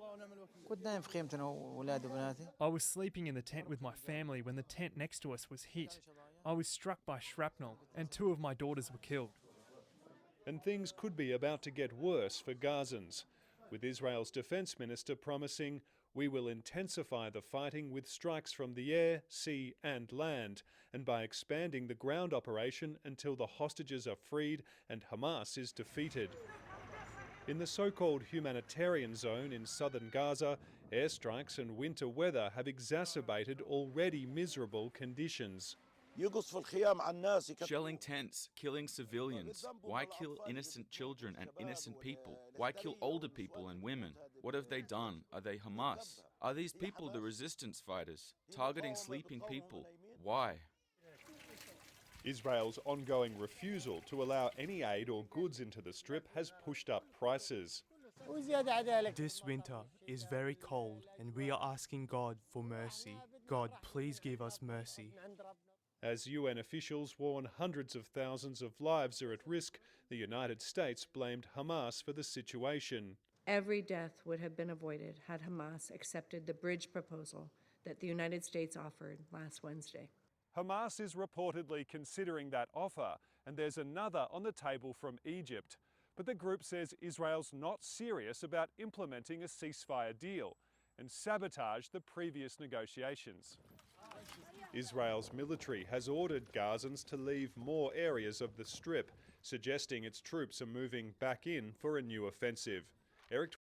Speaker 5: I was sleeping in the tent with my family when the tent next to us was hit. I was struck by shrapnel and 2 of my daughters were killed.
Speaker 4: And things could be about to get worse for Gazans, with Israel's defense minister promising, "We will intensify the fighting with strikes from the air, sea and land, and by expanding the ground operation until the hostages are freed and Hamas is defeated." In the so-called humanitarian zone in southern Gaza, airstrikes and winter weather have exacerbated already miserable conditions.
Speaker 23: Shelling tents, killing civilians. Why kill innocent children and innocent people? Why kill older people and women? What have they done? Are they Hamas? Are these people the resistance fighters? Targeting sleeping people? Why?
Speaker 4: Israel's ongoing refusal to allow any aid or goods into the Strip has pushed up prices.
Speaker 5: This winter is very cold and we are asking God for mercy. God, please give us mercy.
Speaker 4: As UN officials warn hundreds of thousands of lives are at risk, the United States blamed Hamas for the situation.
Speaker 24: Every death would have been avoided had Hamas accepted the bridge proposal that the United States offered last Wednesday.
Speaker 4: Hamas is reportedly considering that offer, and there's another on the table from Egypt. But the group says Israel's not serious about implementing a ceasefire deal and sabotage the previous negotiations. Israel's military has ordered Gazans to leave more areas of the Strip, suggesting its troops are moving back in for a new offensive. Eric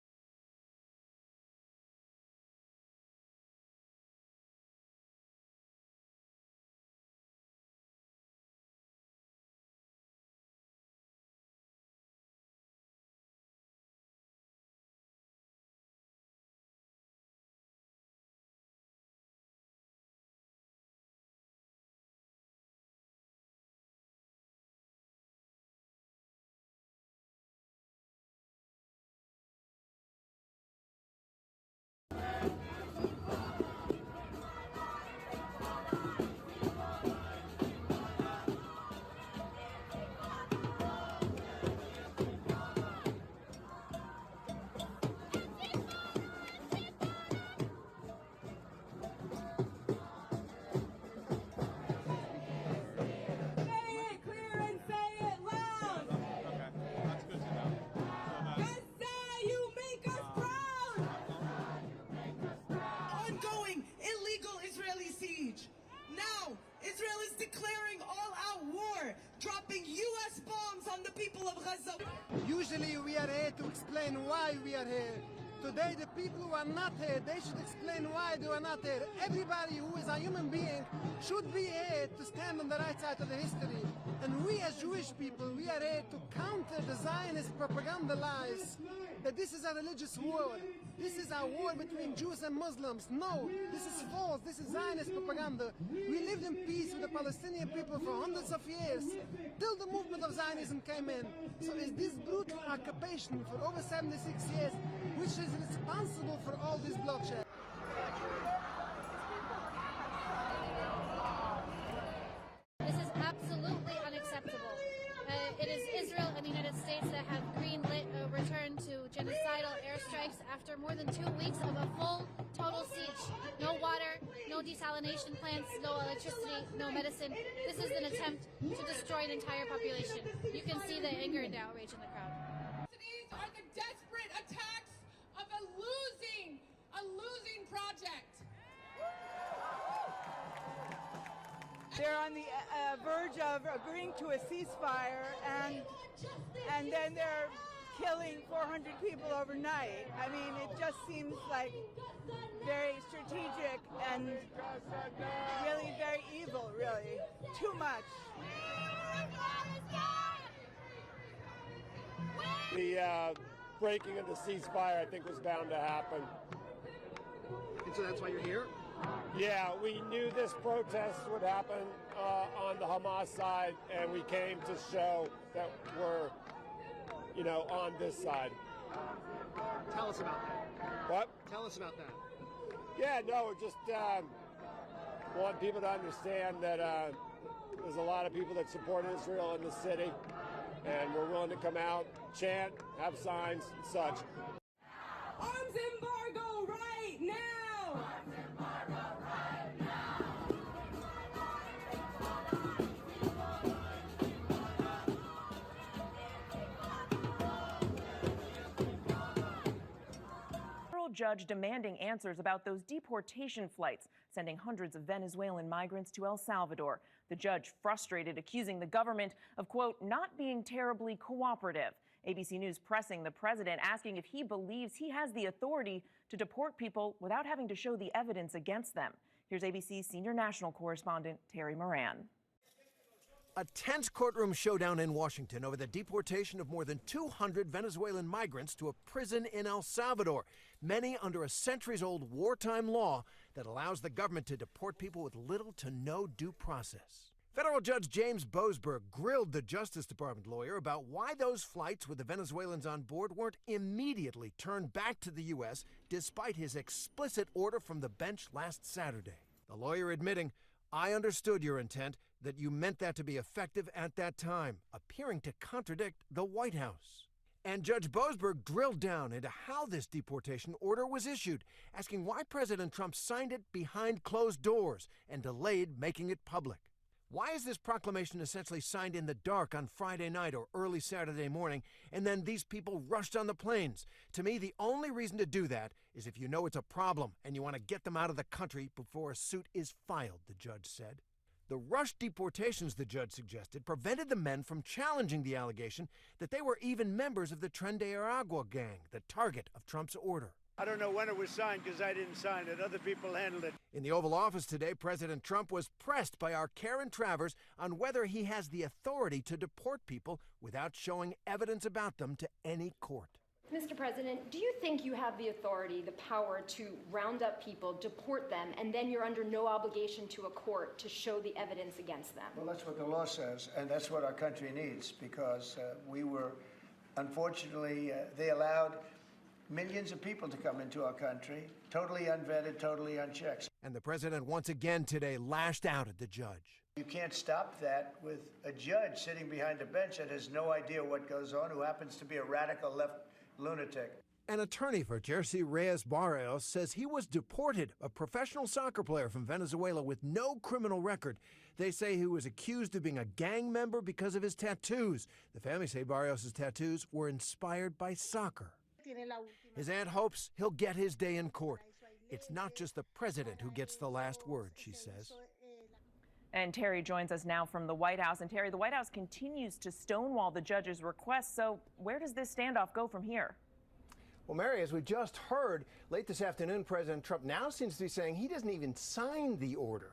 Speaker 25: Usually we are here to explain why we are here. Today the people who are not here, they should explain why they are not here. Everybody who is a human being should be here to stand on the right side of the history. And we as Jewish people, we are here to counter the Zionist propaganda lies that this is a religious war. This is a war between Jews and Muslims. No, this is false. This is Zionist propaganda. We lived in peace with the Palestinian people for hundreds of years, till the movement of Zionism came in. So is this brutal occupation for over 76 years, which is responsible for all this bloodshed.
Speaker 26: This is absolutely unacceptable. It is Israel and the United States that have greenlit a return to genocidal air after more than 2 weeks of a full, total siege. No water, no desalination plants, no electricity, no medicine. This is an attempt to destroy an entire population. You can see the anger and the outrage in the crowd.
Speaker 1: These are the desperate attacks of a losing project.
Speaker 3: They're on the verge of agreeing to a ceasefire, and then they're killing 400 people overnight. I mean, it just seems like very strategic and really very evil, really. Too much.
Speaker 6: The breaking of the ceasefire, I think, was bound to happen.
Speaker 7: And so that's why you're here?
Speaker 6: Yeah, we knew this protest would happen on the Hamas side, and we came to show that we're, on this side.
Speaker 7: Tell us about that.
Speaker 6: What?
Speaker 7: Tell us about that.
Speaker 6: Yeah, no, just want people to understand that there's a lot of people that support Israel in the city, and we're willing to come out, chant, have signs, and such.
Speaker 1: Arms embargo right now! Arms embargo right now!
Speaker 8: Federal judge demanding answers about those deportation flights, sending hundreds of Venezuelan migrants to El Salvador. The judge frustrated, accusing the government of, quote, not being terribly cooperative. ABC News pressing the president, asking if he believes he has the authority to deport people without having to show the evidence against them. Here's ABC's senior national correspondent, Terry Moran.
Speaker 9: A tense courtroom showdown in Washington over the deportation of more than 200 Venezuelan migrants to a prison in El Salvador, many under a centuries-old wartime law that allows the government to deport people with little to no due process. Federal Judge James Boasberg grilled the Justice Department lawyer about why those flights with the Venezuelans on board weren't immediately turned back to the U.S. despite his explicit order from the bench last Saturday. The lawyer admitting, "I understood your intent, that you meant that to be effective at that time," appearing to contradict the White House. And Judge Boasberg drilled down into how this deportation order was issued, asking why President Trump signed it behind closed doors and delayed making it public. Why is this proclamation essentially signed in the dark on Friday night or early Saturday morning, and then these people rushed on the planes? To me, the only reason to do that is if you know it's a problem and you want to get them out of the country before a suit is filed, the judge said. The rushed deportations, the judge suggested, prevented the men from challenging the allegation that they were even members of the Tren de Aragua gang, the target of Trump's order.
Speaker 6: I don't know when it was signed because I didn't sign it. Other people handled it.
Speaker 9: In the Oval Office today, President Trump was pressed by our Karen Travers on whether he has the authority to deport people without showing evidence about them to any court.
Speaker 27: Mr. President, do you think you have the authority, the power to round up people, deport them, and then you're under no obligation to a court to show the evidence against them?
Speaker 28: Well, that's what the law says, and that's what our country needs, because we were, unfortunately, they allowed millions of people to come into our country, totally unvetted, totally unchecked.
Speaker 9: And the president once again today lashed out at the judge.
Speaker 28: You can't stop that with a judge sitting behind a bench that has no idea what goes on, who happens to be a radical left lunatic.
Speaker 9: An attorney for Jersey Reyes Barrios says he was deported, a professional soccer player from Venezuela with no criminal record. They say he was accused of being a gang member because of his tattoos. The family say Barrios' tattoos were inspired by soccer. His aunt hopes he'll get his day in court. It's not just the president who gets the last word, she says.
Speaker 8: And Terry joins us now from the White House. And Terry, the White House continues to stonewall the judge's request. So where does this standoff go from here?
Speaker 9: Well, Mary, as we just heard, late this afternoon, President Trump now seems to be saying he doesn't even sign the order.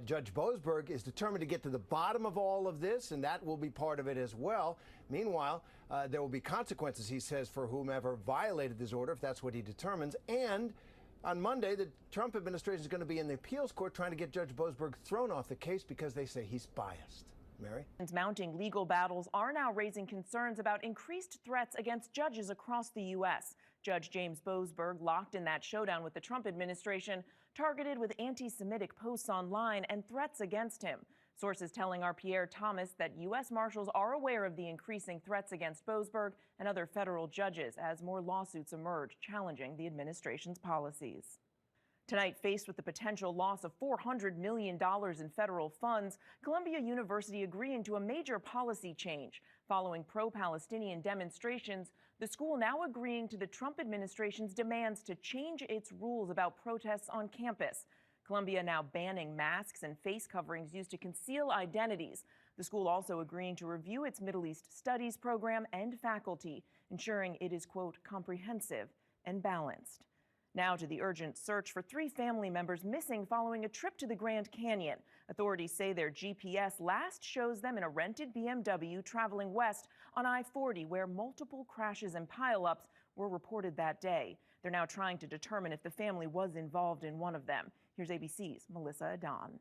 Speaker 9: Judge Boasberg is determined to get to the bottom of all of this, and that will be part of it as well. Meanwhile, there will be consequences, he says, for whomever violated this order, if that's what he determines. And on Monday, the Trump administration is going to be in the appeals court trying to get Judge Boasberg thrown off the case because they say he's biased. Mary?
Speaker 8: Mounting legal battles are now raising concerns about increased threats against judges across the U.S. Judge James Boasberg, locked in that showdown with the Trump administration, targeted with anti-Semitic posts online and threats against him. Sources telling our Pierre Thomas that U.S. Marshals are aware of the increasing threats against Boasberg and other federal judges as more lawsuits emerge challenging the administration's policies. Tonight, faced with the potential loss of $400 million in federal funds, Columbia University agreeing to a major policy change. Following pro-Palestinian demonstrations, the school now agreeing to the Trump administration's demands to change its rules about protests on campus. Columbia now banning masks and face coverings used to conceal identities. The school also agreeing to review its Middle East Studies program and faculty, ensuring it is, quote, comprehensive and balanced. Now to the urgent search for 3 family members missing following a trip to the Grand Canyon. Authorities say their GPS last shows them in a rented BMW traveling west on I-40, where multiple crashes and pileups were reported that day. They're now trying to determine if the family was involved in one of them. Here's ABC's Melissa Adon.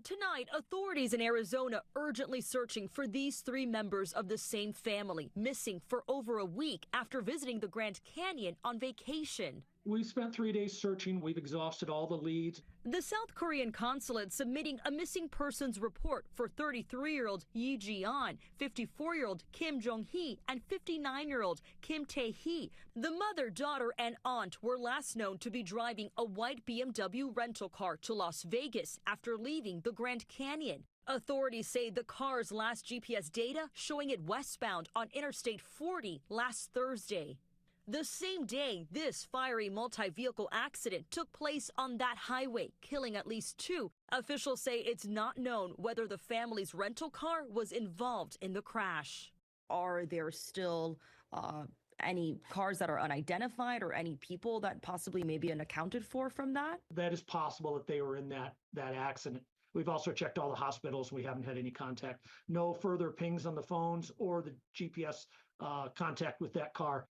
Speaker 10: Tonight, authorities in Arizona urgently searching for these 3 members of the same family, missing for over a week after visiting the Grand Canyon on vacation.
Speaker 11: We spent 3 days searching. We've exhausted all the leads.
Speaker 10: The South Korean consulate submitting a missing persons report for 33-year-old Yi Ji-an, 54-year-old Kim Jong-hee, and 59-year-old Kim Tae-hee. The mother, daughter, and aunt were last known to be driving a white BMW rental car to Las Vegas after leaving the Grand Canyon. Authorities say the car's last GPS data showing it westbound on Interstate 40 last Thursday. The same day, this fiery multi-vehicle accident took place on that highway, killing at least 2. Officials say it's not known whether the family's rental car was involved in the crash.
Speaker 12: Are there still any cars that are unidentified or any people that possibly may be unaccounted for from that?
Speaker 11: That is possible that they were in that accident. We've also checked all the hospitals. We haven't had any contact. No further pings on the phones or the GPS contact with that car.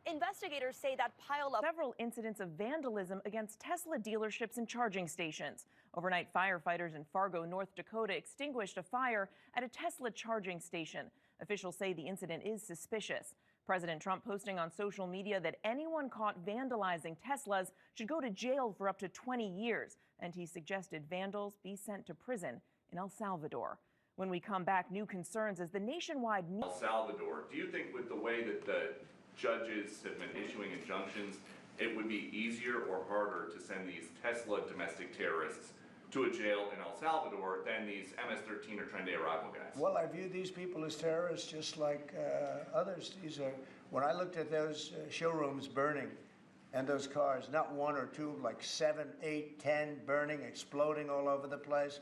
Speaker 8: Investigators say that piled up several incidents of vandalism against Tesla dealerships and charging stations. Overnight, firefighters in Fargo, North Dakota extinguished a fire at a Tesla charging station. Officials say the incident is suspicious. President Trump posting on social media that anyone caught vandalizing Teslas should go to jail for up to 20 years, and he suggested vandals be sent to prison in El Salvador. When we come back, new concerns as the nationwide...
Speaker 13: El Salvador, do you think with the way that the judges have been issuing injunctions, it would be easier or harder to send these Tesla domestic terrorists to a jail in El Salvador than these MS-13 or Tren de Aragua guys?
Speaker 28: Well, I view these people as terrorists just like others. These are, when I looked at those showrooms burning and those cars, not 1 or 2, like 7, 8, 10 burning, exploding all over the place.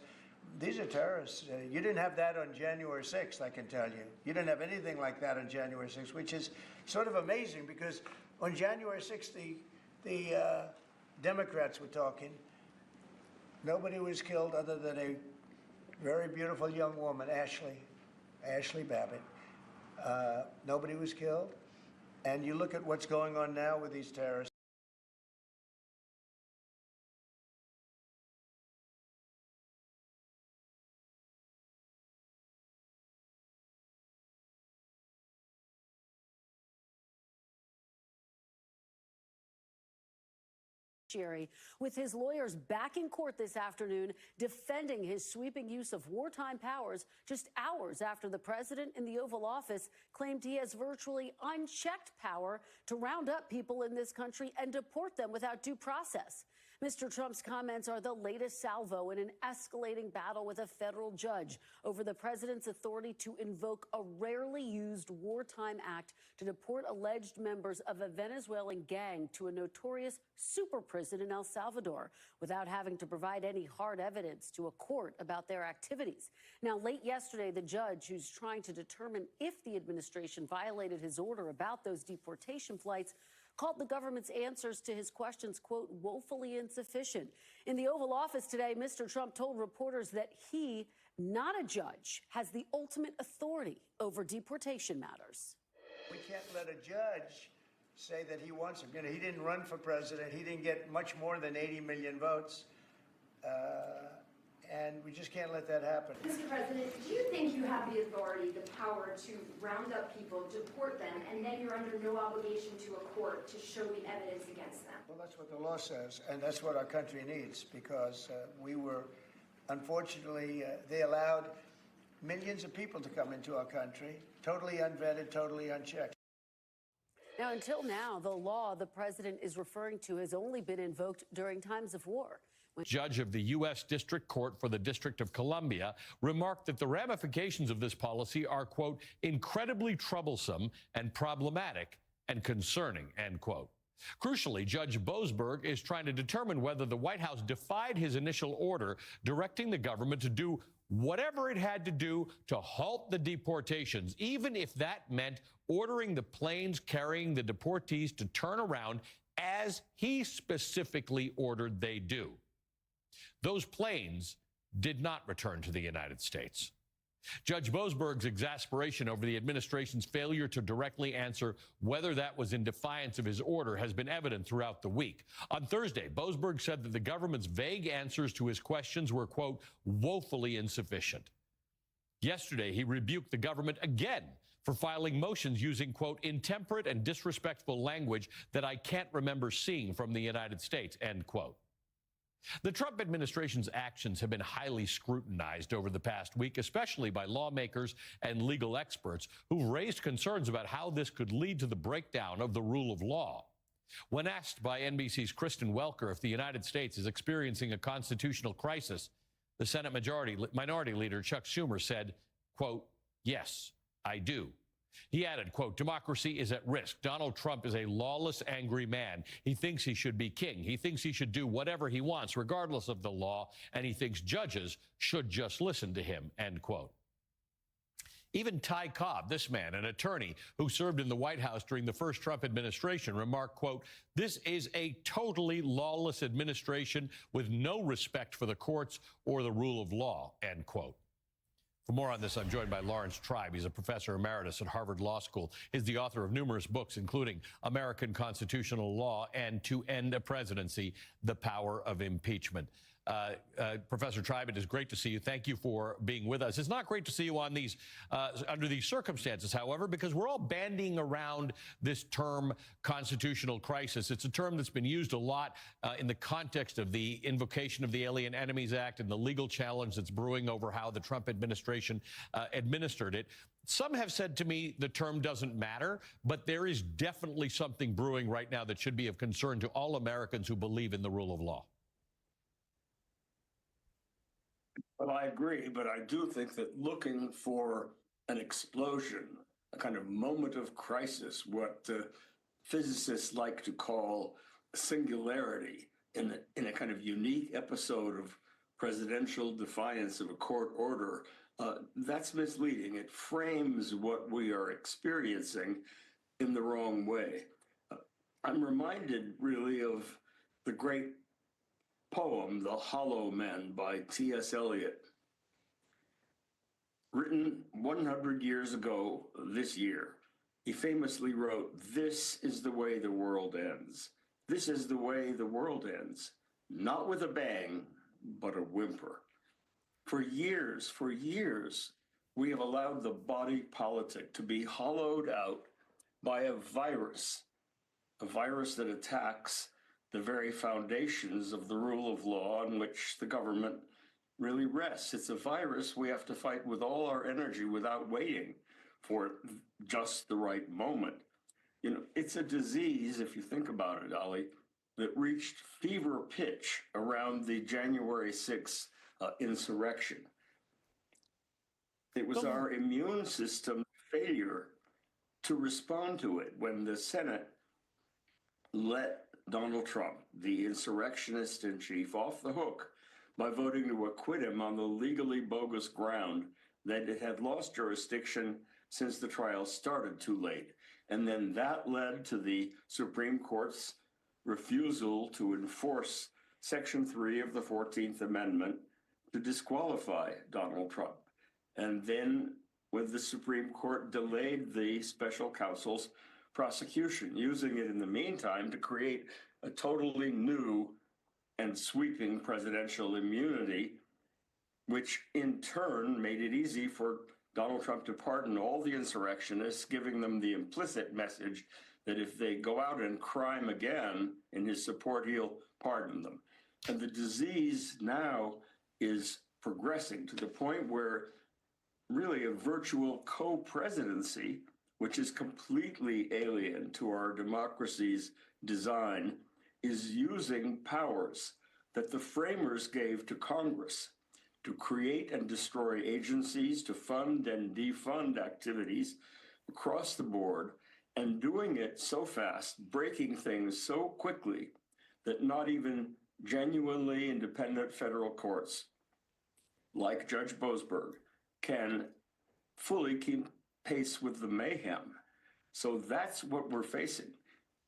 Speaker 28: These are terrorists. You didn't have that on January 6th, I can tell you. You didn't have anything like that on January 6th, which is sort of amazing because on January 6th, the Democrats were talking. Nobody was killed other than a very beautiful young woman, Ashley Babbitt. Nobody was killed. And you look at what's going on now with these terrorists.
Speaker 14: With his lawyers back in court this afternoon defending his sweeping use of wartime powers just hours after the president in the Oval Office claimed he has virtually unchecked power to round up people in this country and deport them without due process. Mr. Trump's comments are the latest salvo in an escalating battle with a federal judge over the president's authority to invoke a rarely used wartime act to deport alleged members of a Venezuelan gang to a notorious super prison in El Salvador without having to provide any hard evidence to a court about their activities. Now, late yesterday, the judge who's trying to determine if the administration violated his order about those deportation flights called the government's answers to his questions, quote, woefully insufficient. In the Oval Office today, Mr. Trump told reporters that he, not a judge, has the ultimate authority over deportation matters.
Speaker 28: We can't let a judge say that he wants him. You know, he didn't run for president. He didn't get much more than 80 million votes. And we just can't let that happen.
Speaker 27: Mr. President, do you think you have the authority, the power to round up people, deport them, and then you're under no obligation to a court to show the evidence against them?
Speaker 28: Well, that's what the law says, and that's what our country needs, because we were Unfortunately, they allowed millions of people to come into our country, totally unvetted, totally unchecked.
Speaker 14: Now, until now, the law the president is referring to has only been invoked during times of war.
Speaker 2: Judge of the U.S. District Court for the District of Columbia remarked that the ramifications of this policy are, quote, incredibly troublesome and problematic and concerning, end quote. Crucially, Judge Boasberg is trying to determine whether the White House defied his initial order directing the government to do whatever it had to do to halt the deportations, even if that meant ordering the planes carrying the deportees to turn around as he specifically ordered they do. Those planes did not return to the United States. Judge Boasberg's exasperation over the administration's failure to directly answer whether that was in defiance of his order has been evident throughout the week. On Thursday, Boasberg said that the government's vague answers to his questions were, quote, woefully insufficient. Yesterday, he rebuked the government again for filing motions using, quote, intemperate and disrespectful language that I can't remember seeing from the United States, end quote. The Trump administration's actions have been highly scrutinized over the past week, especially by lawmakers and legal experts who've raised concerns about how this could lead to the breakdown of the rule of law. When asked by NBC's Kristen Welker if the United States is experiencing a constitutional crisis, the Senate Minority Leader Chuck Schumer said, quote, yes, I do. He added, quote, democracy is at risk. Donald Trump is a lawless, angry man. He thinks he should be king. He thinks he should do whatever he wants, regardless of the law, and he thinks judges should just listen to him, end quote. Even Ty Cobb, this man, an attorney who served in the White House during the first Trump administration, remarked, quote, this is a totally lawless administration with no respect for the courts or the rule of law, end quote. For more on this, I'm joined by Lawrence Tribe. He's a professor emeritus at Harvard Law School. He's the author of numerous books, including American Constitutional Law and To End a Presidency, The Power of Impeachment. Professor Tribe, it is great to see you. Thank you for being with us. It's not great to see you on these under these circumstances, however, because we're all bandying around this term constitutional crisis. It's a term that's been used a lot in the context of the invocation of the Alien Enemies Act and the legal challenge that's brewing over how the Trump administration administered it. Some have said to me the term doesn't matter, but there is definitely something brewing right now that should be of concern to all Americans who believe in the rule of law.
Speaker 15: Well, I agree, but I do think that looking for an explosion, a kind of moment of crisis, what physicists like to call a singularity in a kind of unique episode of presidential defiance of a court order, that's misleading. It frames what we are experiencing in the wrong way. I'm reminded really of the great poem, The Hollow Men by T.S. Eliot, written 100 years ago this year. He famously wrote, this is the way the world ends. This is the way the world ends, not with a bang, but a whimper. For years, we have allowed the body politic to be hollowed out by a virus that attacks the very foundations of the rule of law on which the government really rests. It's a virus we have to fight with all our energy without waiting for just the right moment. You know, it's a disease, if you think about it, Ali, that reached fever pitch around the January 6th insurrection. It was our immune system failure to respond to it when the Senate let Donald Trump, the insurrectionist in chief, off the hook by voting to acquit him on the legally bogus ground that it had lost jurisdiction since the trial started too late. And then that led to the Supreme Court's refusal to enforce Section 3 of the 14th Amendment to disqualify Donald Trump. And then when the Supreme Court delayed the special counsel's prosecution, using it in the meantime to create a totally new and sweeping presidential immunity, which in turn made it easy for Donald Trump to pardon all the insurrectionists, giving them the implicit message that if they go out and crime again in his support, he'll pardon them. And the disease now is progressing to the point where really a virtual co-presidency, which is completely alien to our democracy's design, is using powers that the framers gave to Congress to create and destroy agencies, to fund and defund activities across the board, and doing it so fast, breaking things so quickly that not even genuinely independent federal courts like Judge Boasberg can fully keep pace with the mayhem. So that's what we're facing.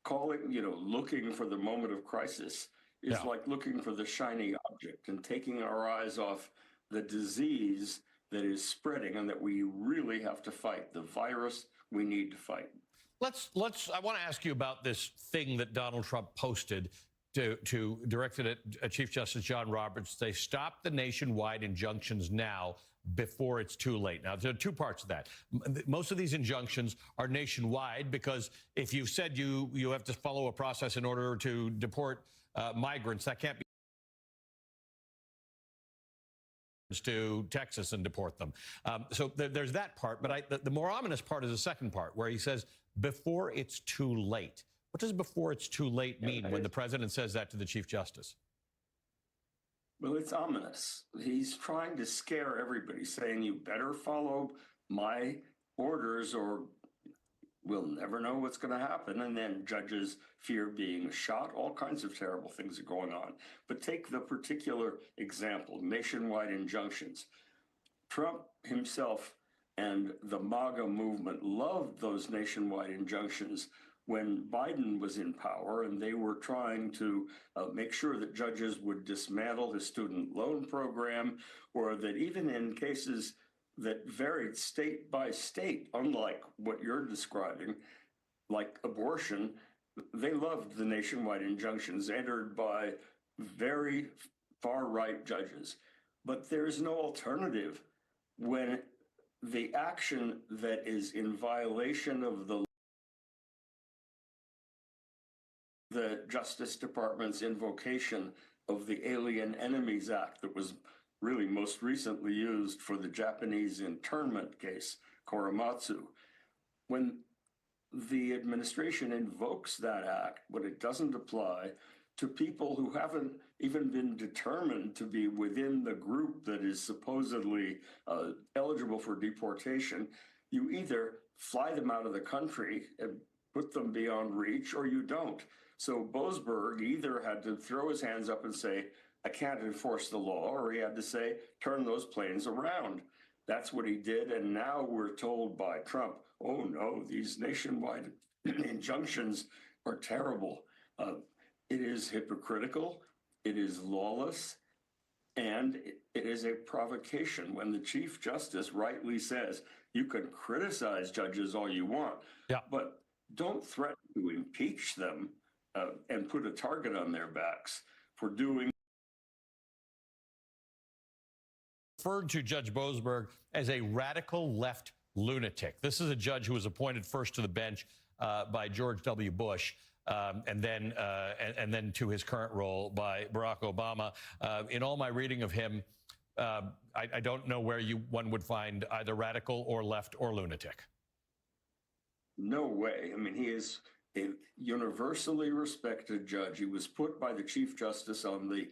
Speaker 15: Looking for the moment of crisis is like looking for the shiny object and taking our eyes off the disease that is spreading and that we really have to fight, the virus we need to fight.
Speaker 2: I want to ask you about this thing that Donald Trump posted directed at Chief Justice John Roberts. They stop the nationwide injunctions now before it's too late. Now, there are two parts of that. Most of these injunctions are nationwide because if you said you have to follow a process in order to deport migrants, that can't be to Texas and deport them. So there's that part. But the more ominous part is the second part, where he says, before it's too late. What does before it's too late mean when the president says that to the Chief Justice?
Speaker 15: Well, it's ominous. He's trying to scare everybody, saying you better follow my orders or we'll never know what's going to happen. And then judges fear being shot. All kinds of terrible things are going on. But take the particular example, nationwide injunctions. Trump himself and the MAGA movement loved those nationwide injunctions when Biden was in power, and they were trying to make sure that judges would dismantle his student loan program, or that even in cases that varied state by state, unlike what you're describing, like abortion, they loved the nationwide injunctions entered by very far-right judges. But there's no alternative when the action that is in violation of the Justice Department's invocation of the Alien Enemies Act that was really most recently used for the Japanese internment case, Korematsu. When the administration invokes that act, when it doesn't apply to people who haven't even been determined to be within the group that is supposedly eligible for deportation, you either fly them out of the country and put them beyond reach, or you don't. So Boasberg either had to throw his hands up and say, I can't enforce the law, or he had to say, turn those planes around. That's what he did. And now we're told by Trump, oh no, these nationwide injunctions are terrible. It is hypocritical, it is lawless, and it is a provocation when the Chief Justice rightly says, you can criticize judges all you want, but don't threaten to impeach them and put a target on their backs for doing.
Speaker 2: Referred to Judge Boasberg as a radical left lunatic. This is a judge who was appointed first to the bench by George W. Bush, and then to his current role by Barack Obama. In all my reading of him, I don't know where one would find either radical or left or lunatic.
Speaker 15: No way. I mean, he is a universally respected judge. He was put by the Chief Justice on the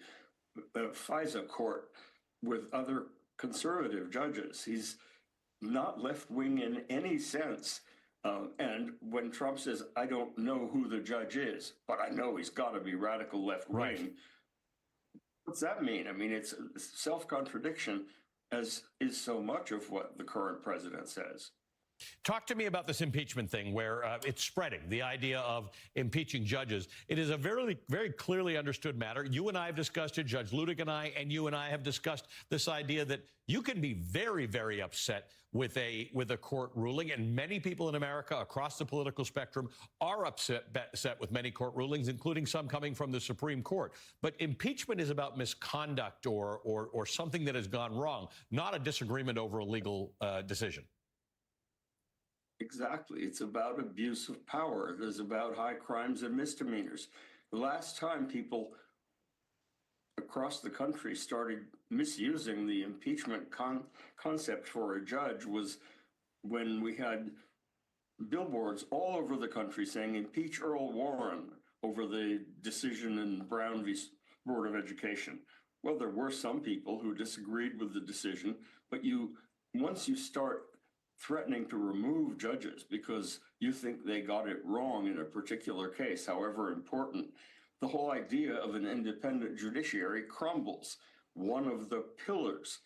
Speaker 15: FISA court with other conservative judges. He's not left-wing in any sense. And when Trump says, I don't know who the judge is, but I know he's got to be radical left-wing,
Speaker 2: right.
Speaker 15: What's that mean? I mean, it's self-contradiction, as is so much of what the current president says.
Speaker 2: Talk to me about this impeachment thing where it's spreading, the idea of impeaching judges. It is a very, very clearly understood matter. You and I have discussed it, Judge Ludick and I have discussed this idea that you can be very, very upset with a court ruling, and many people in America across the political spectrum are upset with many court rulings, including some coming from the Supreme Court. But impeachment is about misconduct or something that has gone wrong, not a disagreement over a legal decision.
Speaker 15: Exactly. It's about abuse of power. It is about high crimes and misdemeanors. The last time people across the country started misusing the impeachment concept for a judge was when we had billboards all over the country saying impeach Earl Warren over the decision in Brown v. Board of Education. Well, there were some people who disagreed with the decision, but once you start threatening to remove judges because you think they got it wrong in a particular case, however important, the whole idea of an independent judiciary crumbles. One of the pillars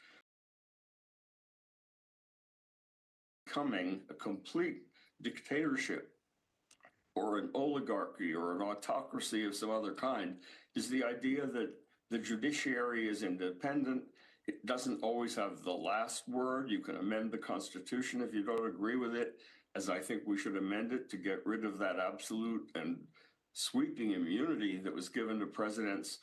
Speaker 15: becoming a complete dictatorship or an oligarchy or an autocracy of some other kind is the idea that the judiciary is independent. It doesn't always have the last word. You can amend the Constitution if you don't agree with it, as I think we should amend it to get rid of that absolute and sweeping immunity that was given to presidents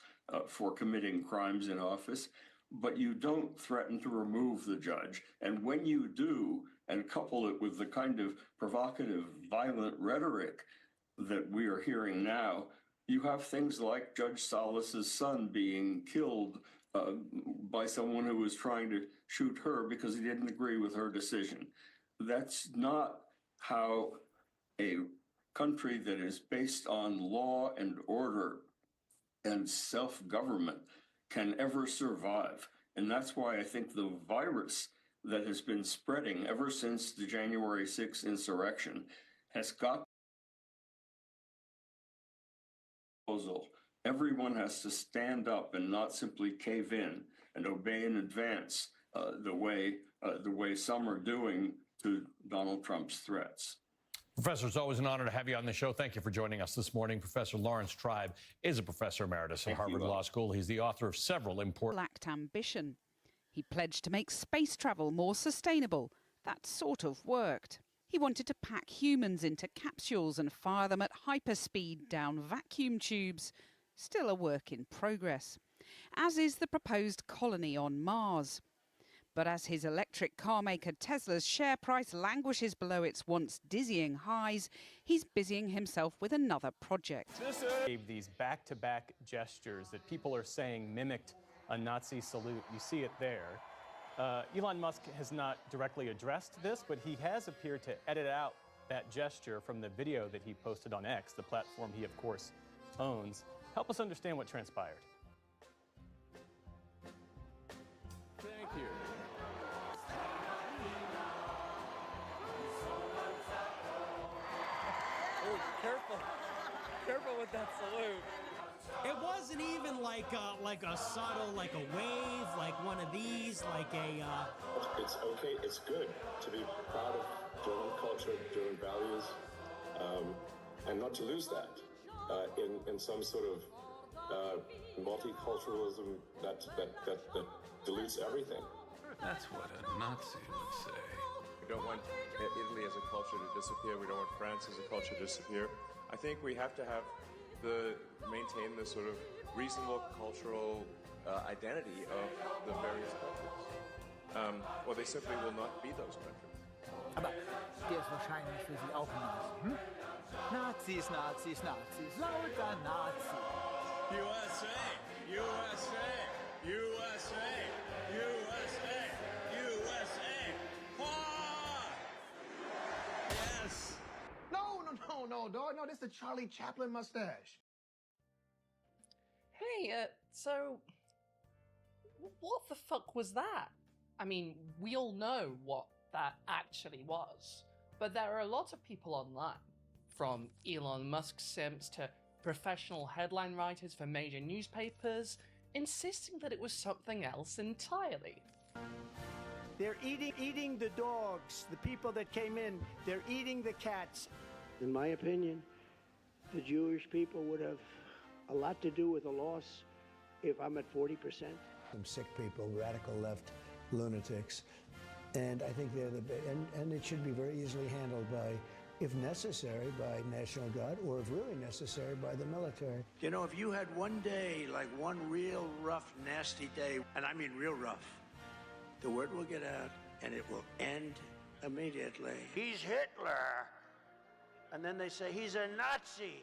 Speaker 15: for committing crimes in office. But you don't threaten to remove the judge. And when you do, and couple it with the kind of provocative, violent rhetoric that we are hearing now, you have things like Judge Salas's son being killed by someone who was trying to shoot her because he didn't agree with her decision. That's not how a country that is based on law and order and self-government can ever survive. And that's why I think the virus that has been spreading ever since the January 6th insurrection has got proposal. Everyone has to stand up and not simply cave in and obey in advance the way some are doing to Donald Trump's threats.
Speaker 2: Professor, it's always an honor to have you on the show. Thank you for joining us this morning. Professor Lawrence Tribe is a professor emeritus at Harvard Law School. He's the author of several important...
Speaker 16: ...lacked ambition. He pledged to make space travel more sustainable. That sort of worked. He wanted to pack humans into capsules and fire them at hyperspeed down vacuum tubes. Still a work in progress. As is the proposed colony on Mars. But as his electric car maker Tesla's share price languishes below its once dizzying highs, he's busying himself with another project.
Speaker 17: Gave these back-to-back gestures that people are saying mimicked a Nazi salute. You see it there. Elon Musk has not directly addressed this, but he has appeared to edit out that gesture from the video that he posted on X, the platform he, of course, owns. Help us understand what transpired.
Speaker 18: Thank you.
Speaker 19: Oh, careful. Careful with that salute.
Speaker 20: It wasn't even like a subtle, like a wave, like one of these, like a...
Speaker 21: It's okay, it's good to be proud of German culture, German values, and not to lose that in some sort of multiculturalism that dilutes everything.
Speaker 18: That's what a Nazi would say.
Speaker 22: We don't want Italy as a culture to disappear. We don't want France as a culture to disappear. I think we have to have maintain the sort of reasonable cultural identity of the various countries. Or they simply will not be those countries.
Speaker 23: Aber der ist wahrscheinlich für Sie auch Nazi. Hm? Nazis, Nazis, Nazis, lauter Nazi.
Speaker 19: USA, USA, USA, USA, USA. Ah! Yes.
Speaker 23: No, dog. No, this is the Charlie Chaplin mustache.
Speaker 29: Hey, so what the fuck was that? I mean, we all know what that actually was, but there are a lot of people online, from Elon Musk simps to professional headline writers for major newspapers, insisting that it was something else entirely.
Speaker 25: They're eating the dogs, the people that came in. They're eating the cats.
Speaker 30: In my opinion, the Jewish people would have a lot to do with the loss if I'm at 40%.
Speaker 31: Some sick people, radical left lunatics, and I think they're and it should be very easily handled by, if necessary, by National Guard, or if really necessary, by the military.
Speaker 28: You know, if you had one day, like one real rough, nasty day, and I mean real rough, the word will get out and it will end immediately. He's Hitler. And then they say he's a Nazi.